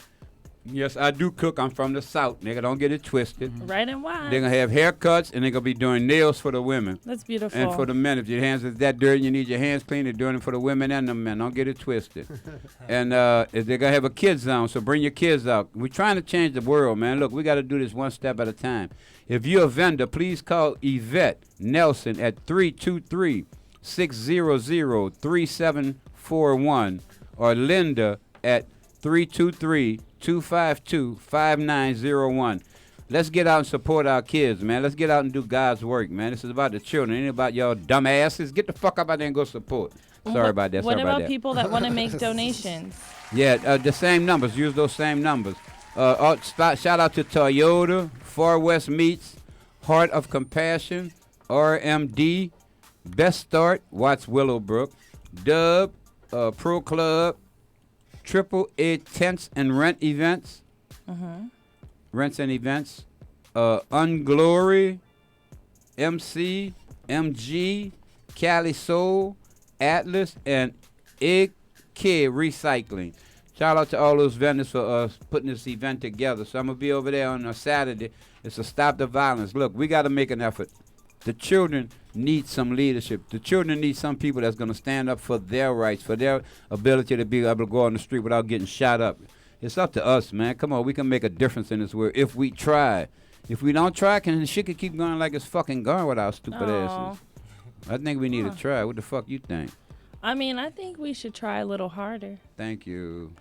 Yes, I do cook. I'm from the South, nigga. Don't get it twisted. Right and wide. They're going to have haircuts, and they're going to be doing nails for the women. That's beautiful. And for the men, if your hands is that dirty, you need your hands clean. They're doing it for the women and the men. Don't get it twisted. And they're going to have a kids zone, so bring your kids out. We're trying to change the world, man. Look, we got to do this one step at a time. If you're a vendor, please call Yvette Nelson at 323-600-3741 or Linda at 323-252-5901. Let's get out and support our kids, man. Let's get out and do God's work, man. This is about the children. It ain't about y'all dumbasses. Get the fuck up out there and go support. Sorry about that. What Sorry about that. people that want to make donations? Yeah, the same numbers. Use those same numbers. Shout out to Toyota, Far West Meats, Heart of Compassion, RMD, Best Start, Watts Willowbrook, Dub, Pro Club, Triple A Tents and Rent Events. Rents and Events, Unglory, MC, MG, Cali Soul, Atlas, and AK Recycling. Shout out to all those vendors for putting this event together. So I'm going to be over there on a Saturday. It's a Stop the Violence. Look, we got to make an effort. The children need some leadership. The children need some people that's going to stand up for their rights, for their ability to be able to go on the street without getting shot up. It's up to us, man. Come on, we can make a difference in this world if we try. If we don't try, the shit could keep going like it's fucking going with our stupid asses. I think we need to try. What the fuck you think? I mean, I think we should try a little harder. Thank you.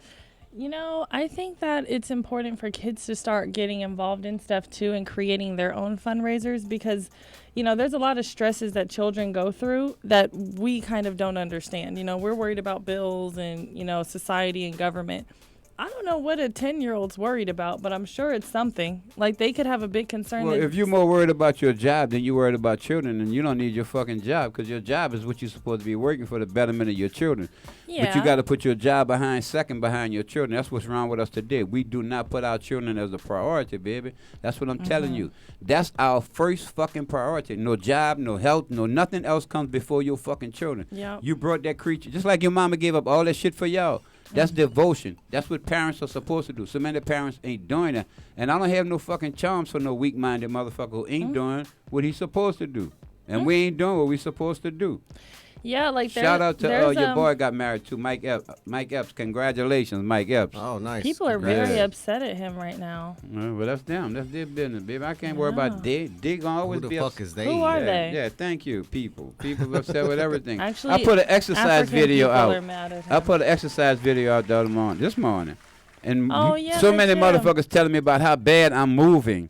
You know, I think that it's important for kids to start getting involved in stuff too and creating their own fundraisers because, you know, there's a lot of stresses that children go through that we kind of don't understand. You know, we're worried about bills and, you know, society and government. I don't know what a 10-year-old's worried about, but I'm sure it's something. Like, they could have a big concern. Well, if you're more worried about your job than you're worried about children, then you don't need your fucking job because your job is what you're supposed to be working for the betterment of your children. Yeah. But you got to put your job second behind your children. That's what's wrong with us today. We do not put our children as a priority, baby. That's what I'm telling you. That's our first fucking priority. No job, no health, no nothing else comes before your fucking children. Yep. You brought that creature, just like your mama gave up all that shit for y'all. That's devotion. That's what parents are supposed to do. So many parents ain't doing that. And I don't have no fucking charms for no weak-minded motherfucker who ain't doing what he's supposed to do. And we ain't doing what we supposed to do. Yeah, like shout out to your boy got married to Mike Epps. Mike Epps, congratulations, Mike Epps. Oh, nice. People are very upset at him right now. Well, that's them. That's their business, baby. I can't worry about they. They gonna always Who be the fuck is they? Who are they? Yeah, thank you, people. People upset with everything. Actually, I put an exercise African video people out. are mad at him. I put an exercise video out this morning, and yeah, so many him. motherfuckers telling me about how bad I'm moving.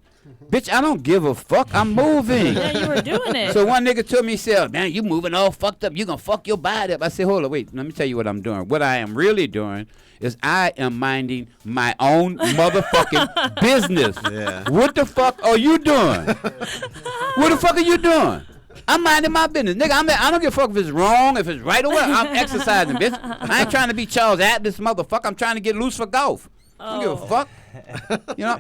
Bitch, I don't give a fuck. I'm moving. Yeah, you were doing it. So one nigga told me, he said, man, you moving all fucked up. You gonna fuck your body up. I said, hold on, wait. Let me tell you what I'm doing. What I am really doing is I am minding my own motherfucking business. Yeah. What the fuck are you doing? What the fuck are you doing? I'm minding my business. Nigga, I don't give a fuck if it's wrong, if it's right or what. I'm exercising, bitch. I ain't trying to be Charles Atlas, motherfucker. I'm trying to get loose for golf. I don't give a fuck. You know,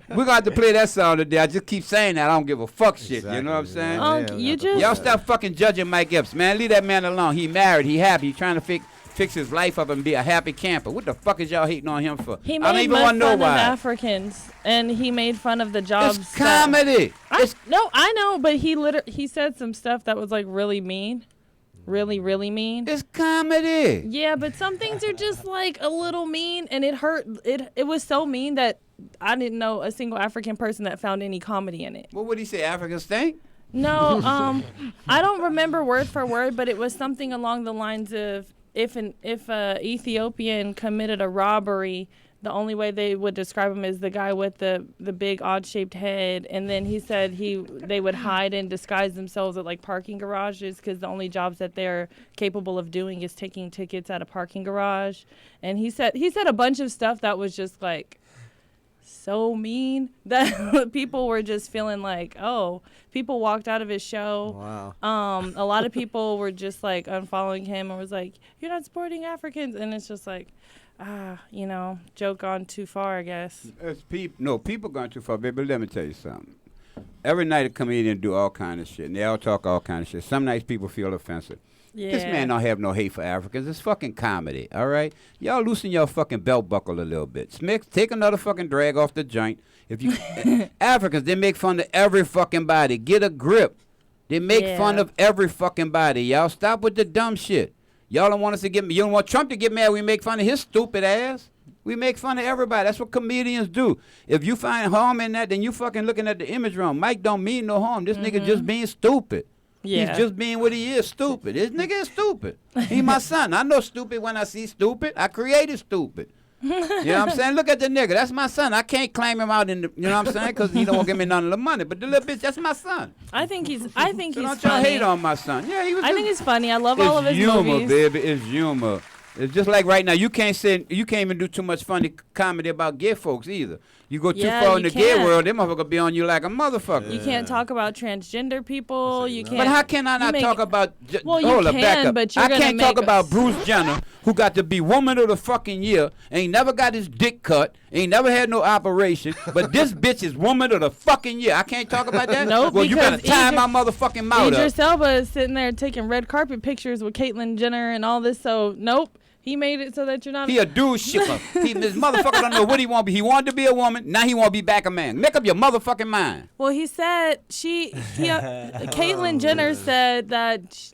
we're going to have to play that song today. I just keep saying that. I don't give a fuck shit. Exactly, You know what I'm saying? Y'all stop fucking judging Mike Epps, man. Leave that man alone. He married. He happy. He trying to fix his life up and be a happy camper. What the fuck is y'all hating on him for? He I don't made even want to know fun why. of Africans, and he made fun of the jobs. It's comedy. No, I know, but he said some stuff that was like really mean. Really, really mean. It's comedy. Yeah, but some things are just like a little mean, and it hurt. It was so mean that I didn't know a single African person that found any comedy in it. What would he say? Africans stink? No, I don't remember word for word, but it was something along the lines of if a Ethiopian committed a robbery, the only way they would describe him is the guy with the big odd-shaped head. And then he said they would hide and disguise themselves at like parking garages because the only jobs that they're capable of doing is taking tickets at a parking garage. And he said a bunch of stuff that was just like so mean that people were just feeling like, oh, people walked out of his show. Wow. A lot of people were just like unfollowing him and was like, you're not supporting Africans. And it's just like, you know, joke gone too far, I guess. People gone too far, baby. Let me tell you something. Every night a comedian do all kind of shit, and they all talk all kind of shit. Some nights people feel offensive. Yeah. This man don't have no hate for Africans. It's fucking comedy, all right? Y'all loosen your fucking belt buckle a little bit. Smith, take another fucking drag off the joint. If you Africans, they make fun of every fucking body. Get a grip. They make fun of every fucking body. Y'all stop with the dumb shit. Y'all don't want us to you don't want Trump to get mad. We make fun of his stupid ass. We make fun of everybody. That's what comedians do. If you find harm in that, then you fucking looking at the image wrong. Mike don't mean no harm. This nigga just being stupid. Yeah. He's just being what he is, stupid. This nigga is stupid. He my son. I know stupid when I see stupid. I created stupid. You know what I'm saying? Look at the nigga. That's my son. I can't claim him out in the, you know what I'm saying? Because he don't give me none of the money. But the little bitch, that's my son. I think he's So funny. don't y'all hate on my son. Yeah, he was. I think he's funny. I love all of his humor, movies. baby. It's humor. It's just like right now. You can't even do too much funny comedy about gay folks either. You go too far in the gay world, they motherfucker be on you like a motherfucker. You can't talk about transgender people. You can't. But how can I not talk about? Well, you hold up, can, back up. but you're I gonna can't talk make about Bruce Jenner, who got to be woman of the fucking year, ain't never got his dick cut, ain't never had no operation, but this bitch is woman of the fucking year. I can't talk about that. Nope. Well, you because gotta tie my motherfucking mouth up. Idris Elba is sitting there taking red carpet pictures with Caitlyn Jenner and all this. So nope. He made it so that you're not. He a dude shipper. This motherfucker don't know what he want to be. He wanted to be a woman. Now he want to be back a man. Make up your motherfucking mind. Well, he said Caitlyn Jenner said that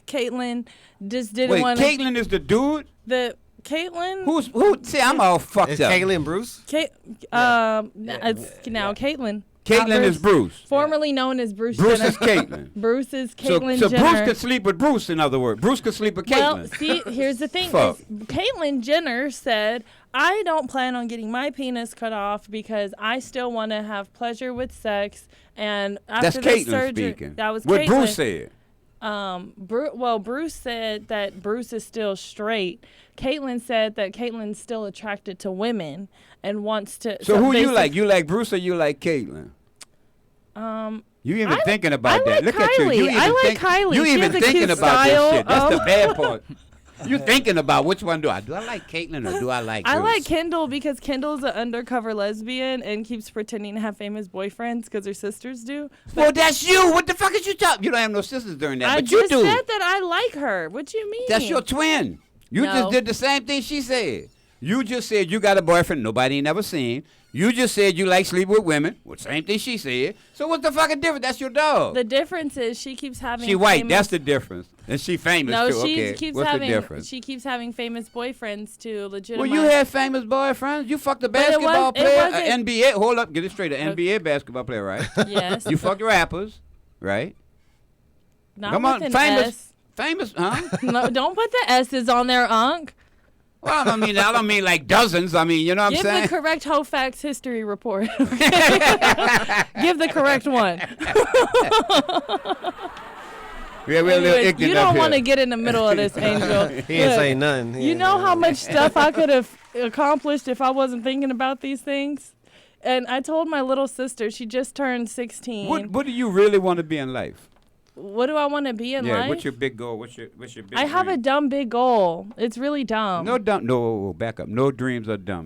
Caitlyn just didn't want to. Wait, Caitlyn is the dude? The Caitlyn? Who? See, I'm all fucked Is up. Caitlyn Bruce? It's now Caitlyn. Caitlyn is Bruce. Formerly known as Bruce Bruce Jenner. is Caitlyn. Bruce is Caitlyn so Jenner. Bruce could sleep with Bruce, in other words. Bruce could sleep with Well, Caitlyn. see, here's the thing. Fuck. Caitlyn Jenner said, I don't plan on getting my penis cut off because I still want to have pleasure with sex. And after That's the Caitlyn surgery, speaking. that was what Caitlyn. Bruce said. Bruce said that Bruce is still straight. Caitlyn said that Caitlyn's still attracted to women and wants to. So who you like? You like Bruce or you like Caitlyn? You even thinking about that? like Look at you. Kylie. You even I like Kylie. You She even has a thinking cute about style. this shit. That's the bad part. You thinking about which one do I like Caitlyn or do I like Bruce? I like Kendall because Kendall's an undercover lesbian and keeps pretending to have famous boyfriends because her sisters do. Well, that's you. What the fuck is you talking? You don't have no sisters during that, I but you just do. said that I like her. What you mean? That's your twin. You No. just did the same thing she said. You just said you got a boyfriend nobody ain't never seen. You just said you like sleep with women. Well, same thing she said. So what's the fucking difference? That's your dog. The difference is she keeps having. She white. famous- That's the difference. And she famous No, too. she Okay. keeps What's having. the difference? She keeps having famous boyfriends to Well, legitimize. you had famous boyfriends. You fucked a But it basketball was- it player, wasn't- NBA. Hold up, get it straight. An NBA basketball player, right? Yes. You fucked rappers, right? Not Come with on, an famous, S. famous, huh? No, don't put the S's on there, Unc. Well, I don't mean like dozens. I mean, you know what Give I'm saying? the correct Hofax history report. Give the correct one. Yeah, we're a little Anyways, ignorant you up don't here. want to get in the middle of this, Angel. He ain't Look, say nothing. You know how much stuff I could have accomplished if I wasn't thinking about these things? And I told my little sister, she just turned 16. What do you really want to be in life? What do I want to be in life? What's your big goal? What's your big I have a dream? dumb big goal. It's really dumb. No, back up. No dreams are dumb.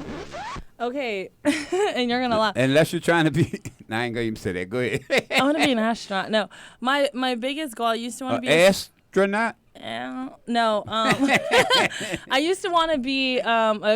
Okay, and you're gonna laugh. Unless you're trying to be. I ain't gonna even say that. Go ahead. I want to be an astronaut. No, my biggest goal. I used to want to be astronaut. No, I used to want to be a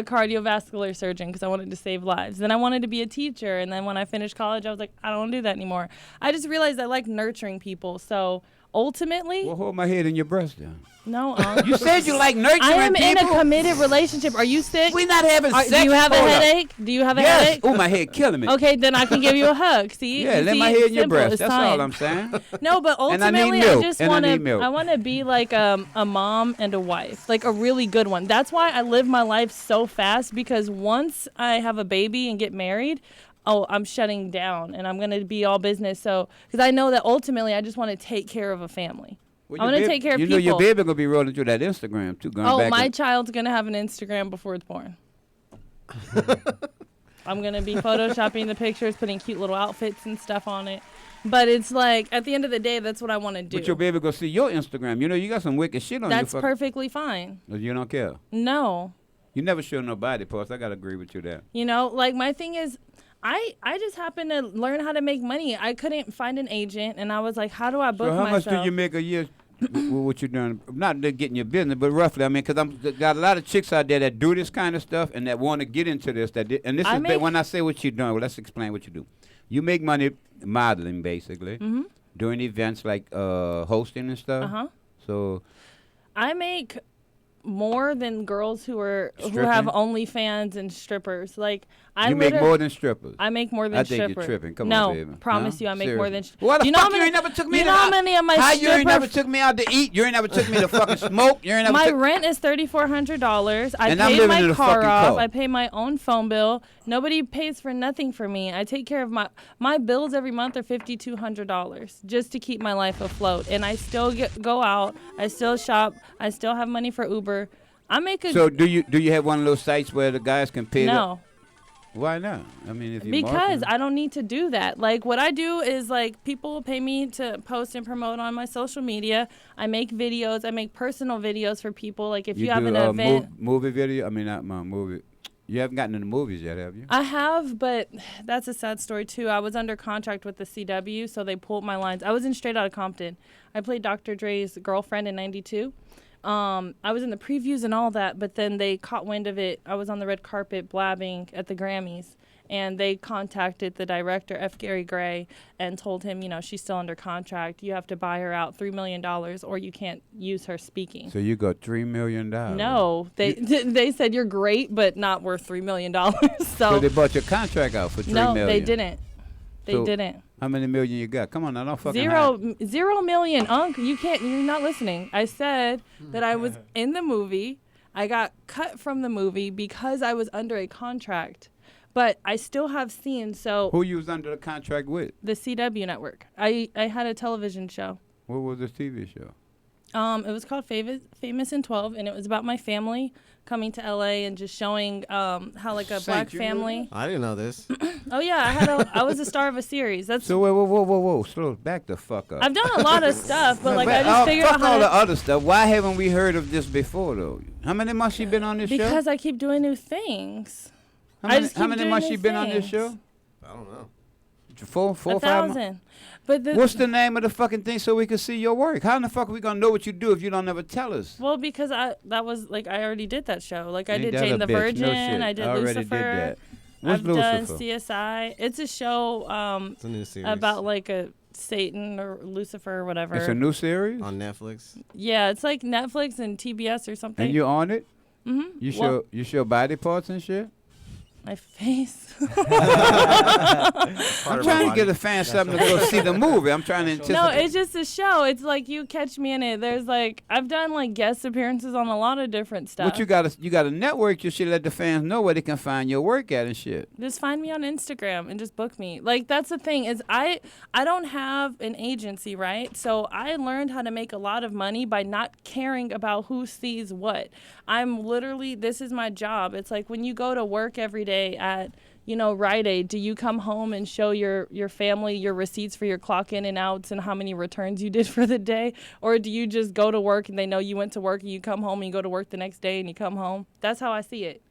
cardiovascular surgeon because I wanted to save lives. Then I wanted to be a teacher, and then when I finished college, I was like, I don't want to do that anymore. I just realized I like nurturing people. So ultimately, Well, hold my head in your breast down. no. You said you like nurturing I am in a people? committed relationship. Are you sick? We're not having sex. Do you have a Hold up. headache? Do you have a Yes. headache? Oh, my head killing me. Okay, then I can give you a hug. See? Yeah, You let see? my head in your Simple. breast. It's That's fine. all I'm saying. No, but And I need ultimately, I milk. just And I want need to. milk. I want to be like a mom and a wife, like a really good one. That's why I live my life so fast because once I have a baby and get married, I'm shutting down and I'm gonna be all business. So because I know that ultimately, I just want to take care of a family. Well, I your want to baby- take care of You people. know your baby gonna be rolling through that Instagram too. Going Oh, back my and- child's gonna have an Instagram before it's born. I'm gonna be photoshopping the pictures, putting cute little outfits and stuff on it. But it's like at the end of the day, that's what I want to do. But your baby gonna see your Instagram. You know you got some wicked shit on your That's fucking. perfectly fine. You don't care. No, You never show no body parts. I gotta agree with you there. you know, like my thing is, I just happened to learn how to make money. I couldn't find an agent, and I was like, how do I book So how myself? much do you make a year? with what you're doing? Not to getting your business, but roughly. I mean, because I'm got a lot of chicks out there that do this kind of stuff and that want to get into this. And this I is make- when I say what you're doing. Well, let's explain what you do. You make money modeling, basically, doing events like hosting and stuff. Uh-huh. So I make more than girls who have Stripping? OnlyFans and strippers. Like You make more than strippers. I make more than I strippers. think you're tripping. Come no, on, baby. promise you, I make more than. Why the you fuck know you ain't never took me you to know how many of my how you ain't stripper never took me out to eat? You ain't never took me to fucking smoke. You ain't never my took rent is $3,400. I And I'm pay living my in a car fucking off. car. I pay my own phone bill. Nobody pays for nothing for me. I take care of my bills every month are $5,200 just to keep my life afloat. And I still go out. I still shop. I still have money for Uber. I make a. So do you have one of those sites where the guys can pay? No. Why not? I mean, if you because I don't need to do that. Like what I do is like people pay me to post and promote on my social media. I make videos. I make personal videos for people. Like if you have an event, movie video. I mean, not my movie. You haven't gotten into movies yet, have you? I have, but that's a sad story too. I was under contract with the CW, so they pulled my lines. I was in Straight Outta Compton. I played Dr. Dre's girlfriend in '92. I was in the previews and all that, but then they caught wind of it. I was on the red carpet blabbing at the Grammys, and they contacted the director, F. Gary Gray, and told him, she's still under contract. You have to buy her out $3 million, or you can't use her speaking. So you got $3 million? No, they said you're great, but not worth $3 million. So they bought your contract out for $3 million? No, they didn't. They didn't. How many million you got? Come on now, don't fucking Zero million, Unc. You're not listening. I said that I was in the movie. I got cut from the movie because I was under a contract. But I still have scenes, so... Who you was under the contract with? The CW network. I had a television show. What was this TV show? It was called Famous in 12, and it was about my family coming to LA and just showing how like a black family. I didn't know this. Oh yeah, I was a star of a series. That's so whoa, slow back the fuck up. I've done a lot of stuff, but like I just figured out fuck all the other stuff. Why haven't we heard of this before though? How many months you been on this show? Because I keep doing new things. How many months you been on this show? I don't know. 4, 5 1,000. But what's the name of the fucking thing so we can see your work? How in the fuck are we gonna know what you do if you don't ever tell us? Well, because I already did that show. Like I Ain't did that Jane a the bitch? Virgin. No shit. I did already Lucifer. did that. What's I've Lucifer? done CSI. It's a show It's a new series. about like a Satan or Lucifer or whatever. It's a new series on Netflix. Yeah, it's like Netflix and TBS or something. And you on it? Mhm. You show body parts and shit? My face. I'm trying to get a fan something to go see the movie. I'm trying to anticipate. No, it's just a show. It's like you catch me in it. There's like I've done like guest appearances on a lot of different stuff. But you got a network. You should let the fans know where they can find your work at and shit. Just find me on Instagram and just book me. Like that's the thing is I don't have an agency, right? So I learned how to make a lot of money by not caring about who sees what. This is my job. It's like when you go to work every day at Rite Aid, do you come home and show your family your receipts for your clock in and outs and how many returns you did for the day? Or do you just go to work and they know you went to work and you come home and you go to work the next day and you come home? That's how I see it.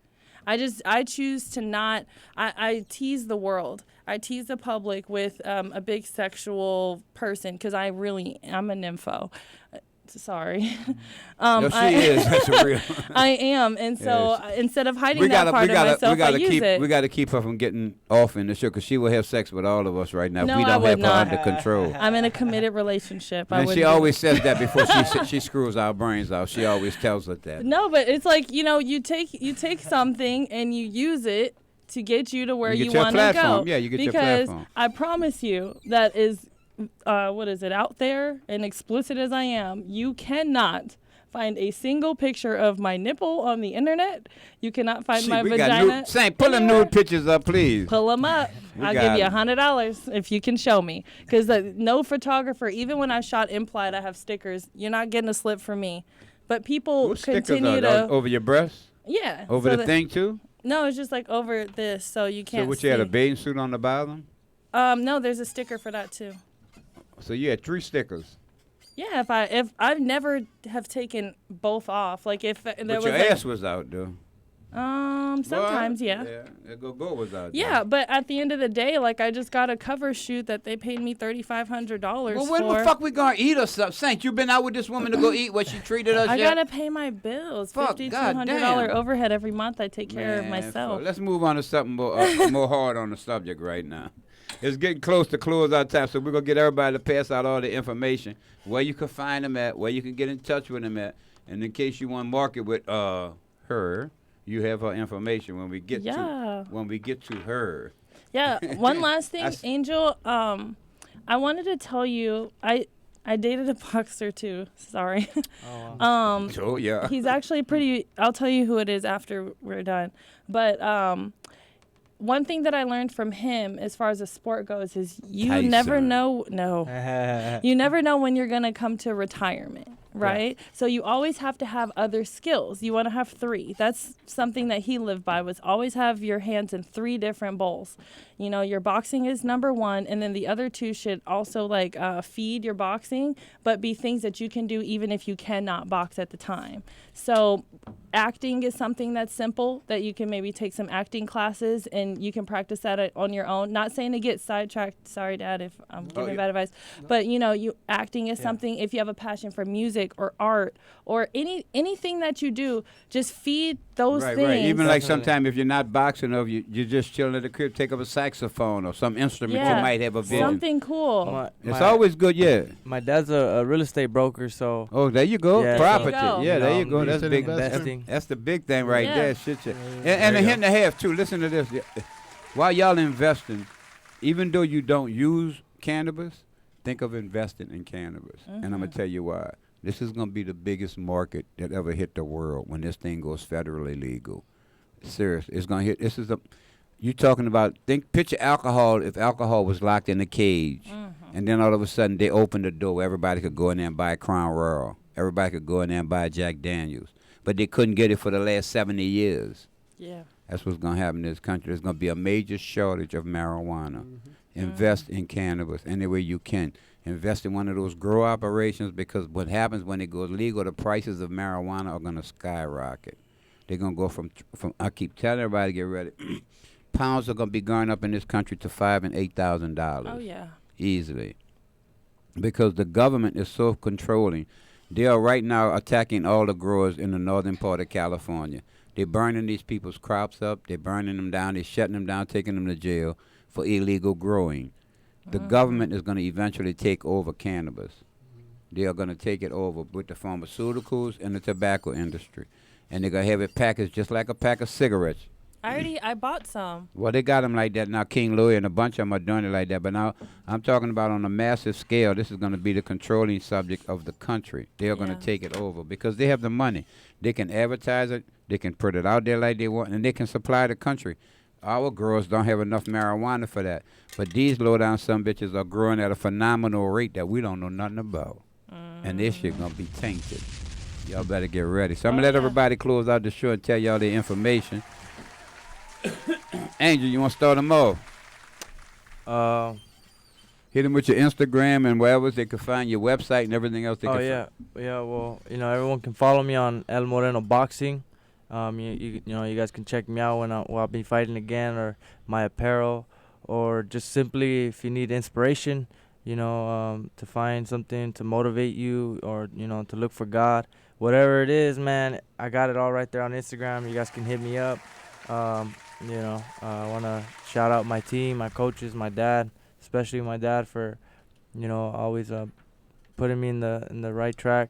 I choose to not, I tease the world. I tease the public with a big sexual person because I'm a nympho. Sorry. No, she is. That's real. I am. And so instead of hiding part of myself, I use it. We got to keep her from getting off in the show because she will have sex with all of us right now. No, if we don't I have would her not. under control. I'm in a committed relationship. And she always says that before she screws our brains out. She always tells us that. No, but it's like, you take something and you use it to get you to where you want to go. Yeah, you get your platform. Because I promise you that is out there and explicit as I am, you cannot find a single picture of my nipple on the internet. You cannot find my vagina. Pull them nude pictures up, please. Pull them up. I'll give you $100 if you can show me. Because no photographer, even when I shot Implied, I have stickers. You're not getting a slip from me. But people continue to... Over your breast? Yeah. Over the thing, too? No, it's just like over this, so you can't you had a bathing suit on the bottom? No, there's a sticker for that, too. So you had 3 stickers. Yeah, if I've never have taken both off, like if there but was your ass was out though. Sometimes, yeah. Yeah, go was out. Yeah, there. but at the end of the day, like I just got a cover shoot that they paid me $3,500 for. Well, when the fuck we gonna eat or something? Saint, you been out with this woman to go eat what she treated us? I gotta pay my bills. $5,200 overhead every month. I take care of myself. Let's move on to something more hard on the subject right now. It's getting close to close out time, so we're going to get everybody to pass out all the information, where you can find them at, where you can get in touch with them at. And in case you want to market with her, you have her information when we get to when we get to her. Yeah. One last thing, That's- Angel. I wanted to tell you, I dated a boxer too. Sorry. Oh yeah. He's actually pretty. I'll tell you who it is after we're done. But one thing that I learned from him, as far as the sport goes, is you never Tyson. know. No, you never know when you're gonna come to retirement. Right? So you always have to have other skills. You want to have 3. That's something that he lived by, was always have your hands in 3 different bowls. You know, your boxing is number 1, and then the other 2 should also like feed your boxing, but be things that you can do even if you cannot box at the time. So acting is something that's simple, that you can maybe take some acting classes and you can practice that on your own. Not saying to get sidetracked. Sorry, Dad, if I'm giving bad advice. But, you know, acting is something, if you have a passion for music or art or anything that you do, just feed those things. Right. Even like sometimes if you're not boxing, or you're just chilling at the crib, take up a saxophone or some instrument you might have a vision. Something cool. It's always good, yeah. My dad's a real estate broker, so. Oh, there you go. Yeah, Property. There you go. Yeah, there you go. That's big. Investing. That's the big thing right Yeah. there. Shit, yeah. And a hint and a half too. Listen to this. While y'all investing, even though you don't use cannabis, think of investing in cannabis. And I'm gonna tell you why. This is gonna be the biggest market that ever hit the world when this thing goes federally legal. Seriously, it's gonna hit. This is you talking about? Picture alcohol. If alcohol was locked in a cage, and then all of a sudden they opened the door, everybody could go in there and buy a Crown Royal. Everybody could go in there and buy a Jack Daniels, but they couldn't get it for the last 70 years. Yeah. That's what's gonna happen in this country. There's gonna be a major shortage of marijuana. Invest in cannabis any way you can. Invest in one of those grow operations, because what happens when it goes legal, the prices of marijuana are gonna skyrocket. They're gonna go from I keep telling everybody, get ready. Pounds are gonna be going up in this country to $5,000 and $8,000. Oh yeah. Easily, because the government is so controlling. They are right now attacking all the growers in the northern part of California. They're burning these people's crops up. They're burning them down. They're shutting them down, taking them to jail for illegal growing. The government is going to eventually take over cannabis. They are going to take it over with the pharmaceuticals and the tobacco industry. And they're going to have it packaged just like a pack of cigarettes. I bought some. Well, they got them like that now. King Louis and a bunch of them are doing it like that. But now I'm talking about on a massive scale. This is going to be the controlling subject of the country. They are going to take it over because they have the money. They can advertise it. They can put it out there like they want, and they can supply the country. Our growers don't have enough marijuana for that. But these low-down some bitches are growing at a phenomenal rate that we don't know nothing about. And this shit going to be tainted. Y'all better get ready. So I'm going to let everybody close out the show and tell y'all the information. Angel, you want to start them off? Hit them with your Instagram and wherever they can find your website and everything else. Yeah. Well, everyone can follow me on El Moreno Boxing. You guys can check me out when I'll be fighting again, or my apparel, or just simply if you need inspiration, to find something to motivate you, or to look for God, whatever it is, man. I got it all right there on Instagram. You guys can hit me up. I want to shout out my team, my coaches, my dad, especially my dad for, always putting me in the right track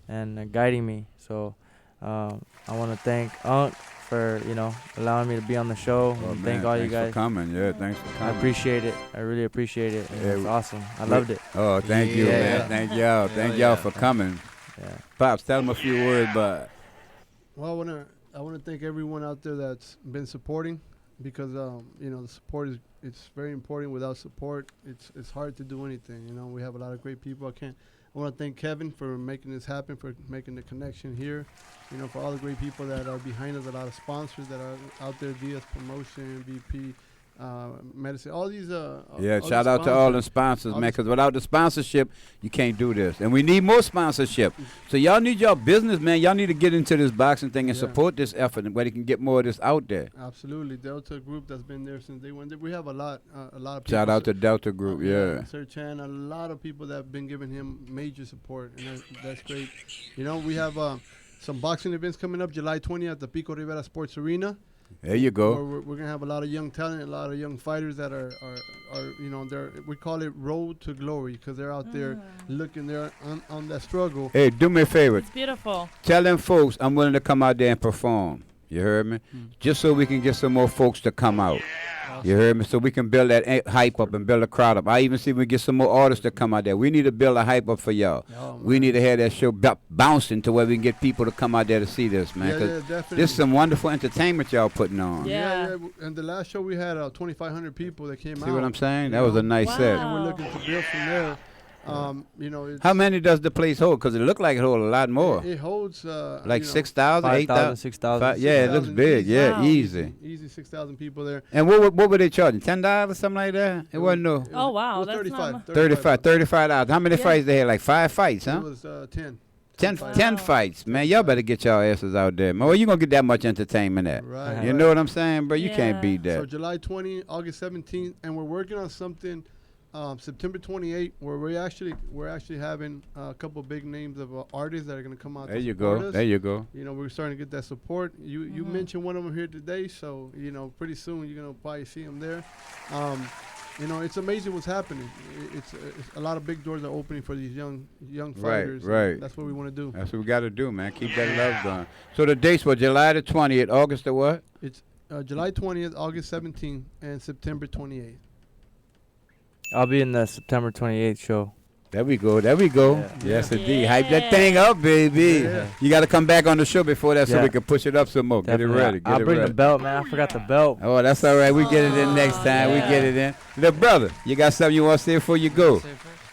and guiding me. So I want to thank Unc for, allowing me to be on the show. And thank all you guys for coming. Yeah, thanks for coming. I appreciate it. I really appreciate it. It was awesome. I loved it. Oh, thank you, man. Yeah. Thank y'all. Thank y'all for coming. Yeah. Pops, tell them a few words, but. Well, I want to thank everyone out there that's been supporting, because the support it's very important. Without support, it's hard to do anything. We have a lot of great people. I want to thank Kevin for making this happen, for making the connection here. For all the great people that are behind us, a lot of sponsors that are out there, DS Promotion, BP, Medicine, all these. Shout out to all the sponsors, man, because without the sponsorship, you can't do this. And we need more sponsorship. So y'all need y'all business, man. Y'all need to get into this boxing thing and support this effort, where they can get more of this out there. Absolutely. Delta Group that's been there since day one. We have a lot of people. Shout out to Delta Group, Sir Chan, a lot of people that have been giving him major support, and that's great. We have some boxing events coming up July 20th at the Pico Rivera Sports Arena. There you go. We're going to have a lot of young talent, a lot of young fighters that are we call it road to glory, because they're out there looking there on that struggle. Hey, do me a favor. It's beautiful. Tell them folks I'm willing to come out there and perform. You heard me? Just so we can get some more folks to come out. You heard me? So we can build that hype up and build a crowd up. I even see we get some more artists to come out there. We need to build a hype up for y'all. We need to have that show bouncing to where we can get people to come out there to see this, man. Yeah, definitely. This is some wonderful entertainment y'all putting on. Yeah. And the last show we had 2,500 people that came out. See what I'm saying? That was a nice set. And we're looking to build from there. You know, how many does the place hold? Because it looked like it holds a lot more. It holds like 6,000, 8,000, 6,000. Yeah, it looks big. Yeah, easy. Easy 6,000 people there. And what were they charging? $10 or something like that? It wasn't no. Oh wow, it was that's $35. How many fights they had? Like 5 fights, huh? It was 10. 10 fights, man. Y'all better get y'all asses out there, man. Where you gonna get that much entertainment at? Right. You know what I'm saying, bro? You can't beat that. So July 20, August 17th, and we're working on something. September 28th, where we're actually having a couple of big names of artists that are going to come out. There you go. There you go. You know, we're starting to get that support. You mentioned one of them here today, so you know, pretty soon you're going to probably see them there. You know, it's amazing what's happening. It's a lot of big doors are opening for these young fighters. Right. That's what we want to do. That's what we got to do, man. Keep that love going. So the dates were July the 20th, August the what? It's July 20th, August 17th, and September 28th. I'll be in the September 28th show. There we go. There we go. Yeah. Yes, indeed. Hype that thing up, baby. Yeah. You got to come back on the show before that so we can push it up some more. Definitely. Get it ready. I'll bring the belt, man. I forgot the belt. Oh, that's all right. We get it in next time. We get it in. Little brother, you got something you want to say before you go?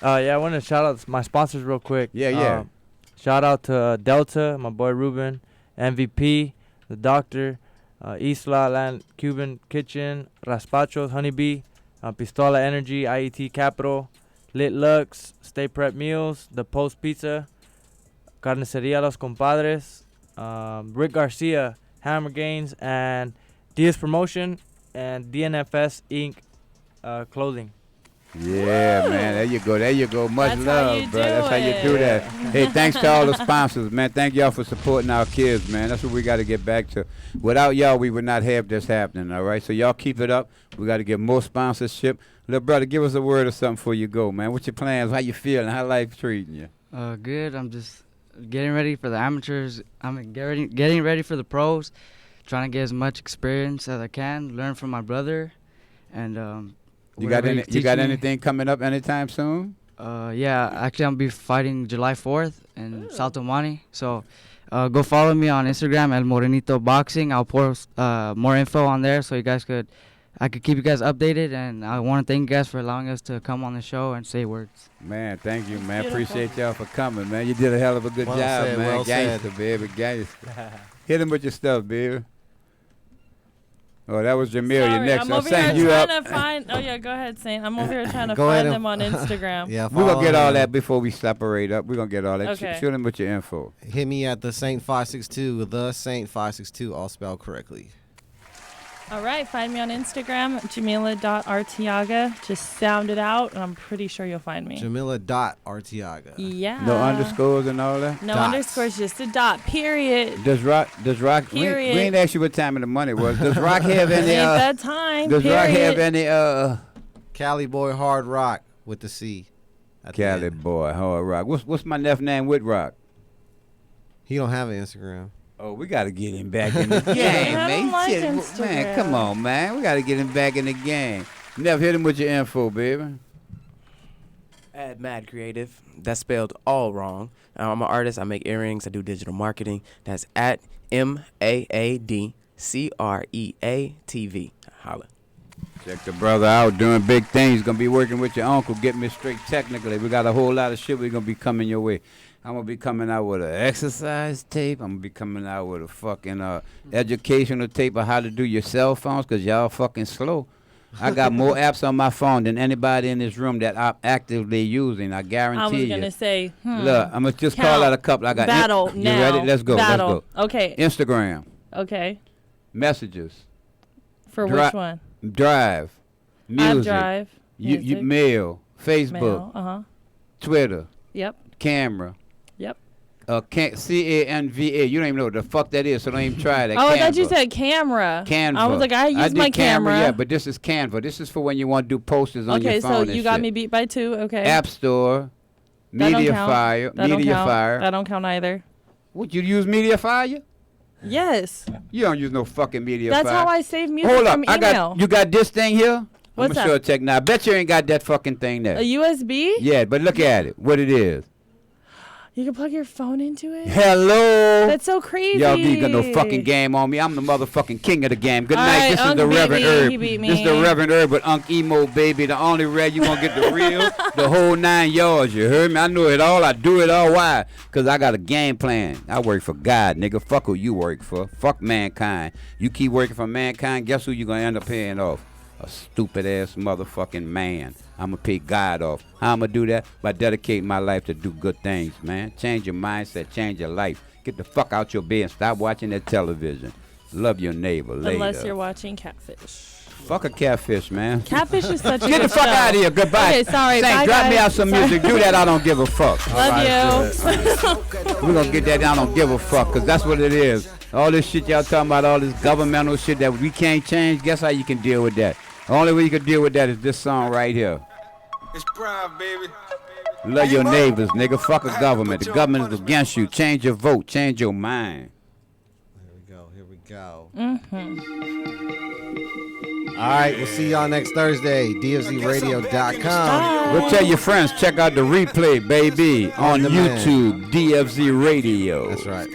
Yeah, I want to shout out my sponsors real quick. Yeah. Shout out to Delta, my boy Ruben, MVP, the Doctor, Isla Land Cuban Kitchen, Raspachos, Honeybee, Pistola Energy, IET Capital, Lit Lux, Stay Prep Meals, The Post Pizza, Carniceria Los Compadres, Rick Garcia, Hammer Gains, and Diaz Promotion, and DNFS Inc. Clothing. Yeah, man. There you go. There you go. Much love, bro. That's how you do that. Hey, thanks to all the sponsors, man. Thank y'all for supporting our kids, man. That's what we got to get back to. Without y'all, we would not have this happening, all right? So y'all keep it up. We got to get more sponsorship. Little brother, give us a word or something before you go, man. What's your plans? How you feeling? How life treating you? Good. I'm just getting ready for the amateurs. Getting ready for the pros. Trying to get as much experience as I can. Learn from my brother, and you got anything coming up anytime soon? Yeah, actually I'm be fighting July 4th in South Omani. So go follow me on Instagram at Morenito Boxing. I'll post more info on there so I could keep you guys updated, and I want to thank you guys for allowing us to come on the show and say words. Man, thank you, man. Appreciate y'all for coming, man. You did a hell of a good job, man. Well Gangster, baby. Gangster. Hit him with your stuff, baby. Oh, that was Jameelah. You're next. I'm over here trying to find. Oh yeah, go ahead, Saint. I'm over here trying to find them on Instagram. Yeah, we're gonna get all that before we separate up. We're gonna get all that. Okay. Shoot him with your info. Hit me at the Saint 562, the Saint 562, all spelled correctly. All right, find me on Instagram, Jameelah.Artiaga. Just sound it out, and I'm pretty sure you'll find me. Jameelah.Artiaga. Yeah. No underscores and all that? No underscores, just a dot, period. Does Rock, period. We ain't asked you what time of the money was. Does Rock have any, ain't that time, does period. Rock have any, Cali Boy Hard Rock with the C. Cali Boy Hard Rock. What's my nephew's name with Rock? He don't have an Instagram. Oh, we got to get him back in the game, man. Man, come on, man. We got to get him back in the game. Never hit him with your info, baby. At Mad Creative. That's spelled all wrong. I'm an artist. I make earrings. I do digital marketing. That's at MAADCREATV. Holla. Check the brother out doing big things. He's going to be working with your uncle. Get me straight technically. We got a whole lot of shit we're going to be coming your way. I'm going to be coming out with an exercise tape. I'm going to be coming out with a fucking educational tape of how to do your cell phones because y'all fucking slow. I got more apps on my phone than anybody in this room that I'm actively using. I guarantee you. I was going to say, Look, I'm going to just call out a couple. I got Battle you now. ready? Let's go. Battle. Let's go. Okay. Instagram. Okay. Messages. For which one? Drive. Music. Drive. You mail. Facebook. Mail. Twitter. Yep. Camera. Yep. CANVA. You don't even know what the fuck that is, so don't even try that. Oh, I thought you said camera. Canva. I was like, I use my camera. Yeah, but this is Canva. This is for when you want to do posters on your phone. Okay, so you got me beat by 2. Okay. App Store. Mediafire. That don't count either. Would you use Mediafire? Yes. You don't use no fucking media That's file. how I save music Hold up, from email. you got this thing here? What's I'm that? sure check now. I bet you ain't got that fucking thing there. A USB? Yeah, but look at it. What it is. You can plug your phone into it? Hello. That's so crazy. Y'all ain't got no fucking game on me. I'm the motherfucking king of the game. Good All night. right, This Unc is the beat Reverend me. Herb. He beat This is the me. Reverend Herb with Unc imo, baby. The only red you gonna get the real, the whole 9 yards. You heard me? I know it all. I do it all. Why? Cause I got a game plan. I work for God, nigga. Fuck who you work for. Fuck mankind. You keep working for mankind. Guess who you gonna end up paying off? A stupid ass motherfucking man. I'ma pay God off. How I'ma do that? By dedicating my life to do good things, man. Change your mindset, change your life. Get the fuck out your bed and stop watching that television. Love your neighbor later. Unless you're watching Catfish. Fuck a catfish, man. Catfish is such a Get good the fuck show. out of here. Goodbye. Okay, sorry. Saint, Bye, drop guys. me out some Sorry. music. Do that, I don't give a fuck. Love you. We're gonna get that I don't give a fuck, cause that's what it is. All this shit y'all talking about, all this governmental shit that we can't change, guess how you can deal with that? The only way you can deal with that is this song right here. It's prime, baby. Love your neighbors, nigga. Fuck a government. The government is against you. Change your vote. Change your mind. Here we go. Mm-hmm. All right, we'll see y'all next Thursday. DFZRadio.com. Go tell your friends, check out the replay, baby, on YouTube, DFZ Radio. That's right.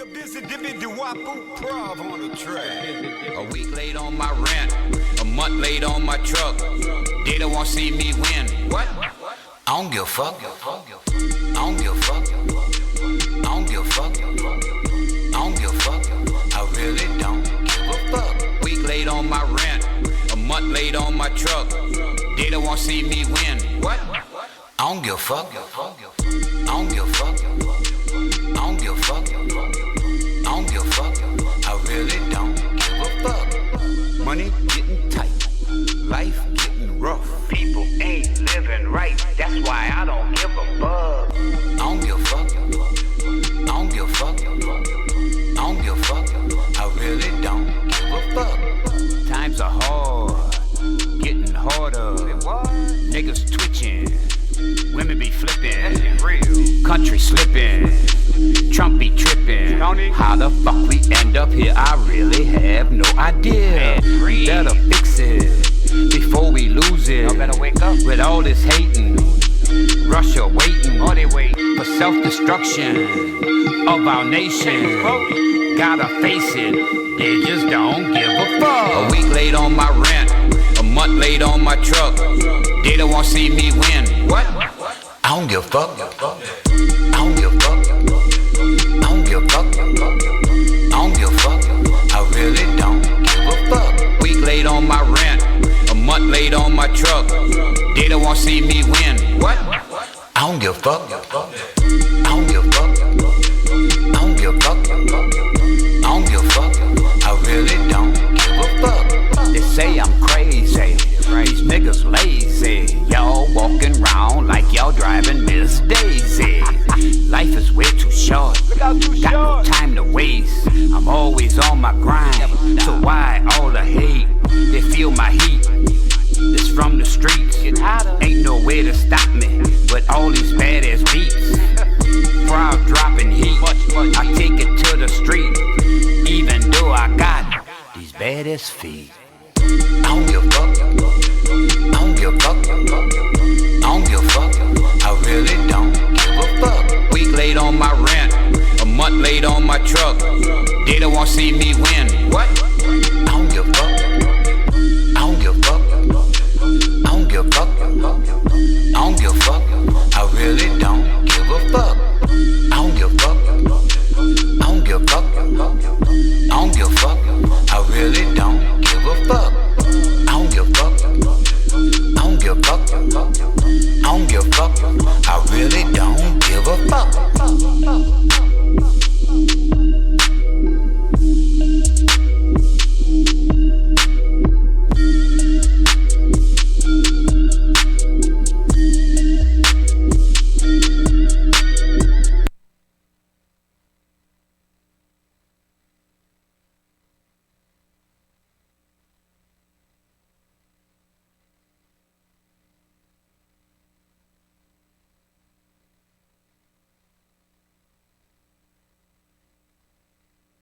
A week late on my rent, a month late on my truck. They don't want to see me win. What? I don't give a fuck. I don't give a fuck. I don't give a fuck. I don't give a fuck. I really don't give a fuck. Week late on my rent, a month late on my truck. They don't want to see me win. What? I don't give a fuck. I don't give a fuck. I don't give a fuck. I don't give a fuck. I really don't give a fuck. Money getting tight, life getting rough. People ain't living right, that's why I don't give a fuck. I don't give a fuck. I don't give a fuck. I don't give a fuck. I really don't give a fuck. Times are hard, getting harder. Niggas twitching, women be flipping, country slipping, Trump be tripping. How the fuck we end up here? I really have no idea. We better fix it before we lose it. Y'all better wake up. With all this hating, Russia waiting. Oh, they wait for self-destruction of our nation. Gotta face it, they just don't give a fuck. A week late on my rent, a month late on my truck. They don't want to see me win. What? I don't give a fuck. I don't give a fuck. I don't give a fuck. I don't give a fuck. I really don't give a fuck. Week late on my rent, a month late on my truck. They don't want to see me win. What? I don't give a fuck. I don't give a fuck. I don't give a fuck. I don't give a fuck. I really don't give a fuck. They say I'm crazy. These niggas lazy. Y'all walking around like y'all driving Miss Daisy. Life is way too short. Got no time to waste. I'm always on my grind. So why all the hate? They feel my heat. It's from the streets. Ain't no way to stop me with all these badass beats. Crowd dropping heat. I take it to the street. Even though I got these badass feet. I don't give a fuck. I don't give a fuck. I don't give a fuck. I really don't give a fuck. Week late on my rent, a month late on my truck. They don't want to see me win. What? I don't give a fuck. I don't give a fuck. I don't give a fuck. I don't give a fuck. I really don't give a fuck. I don't give a fuck. I don't give a fuck. I don't give a fuck. I really don't give a fuck. I don't give a fuck. I don't give a fuck. I don't give a fuck. I really don't give a fuck.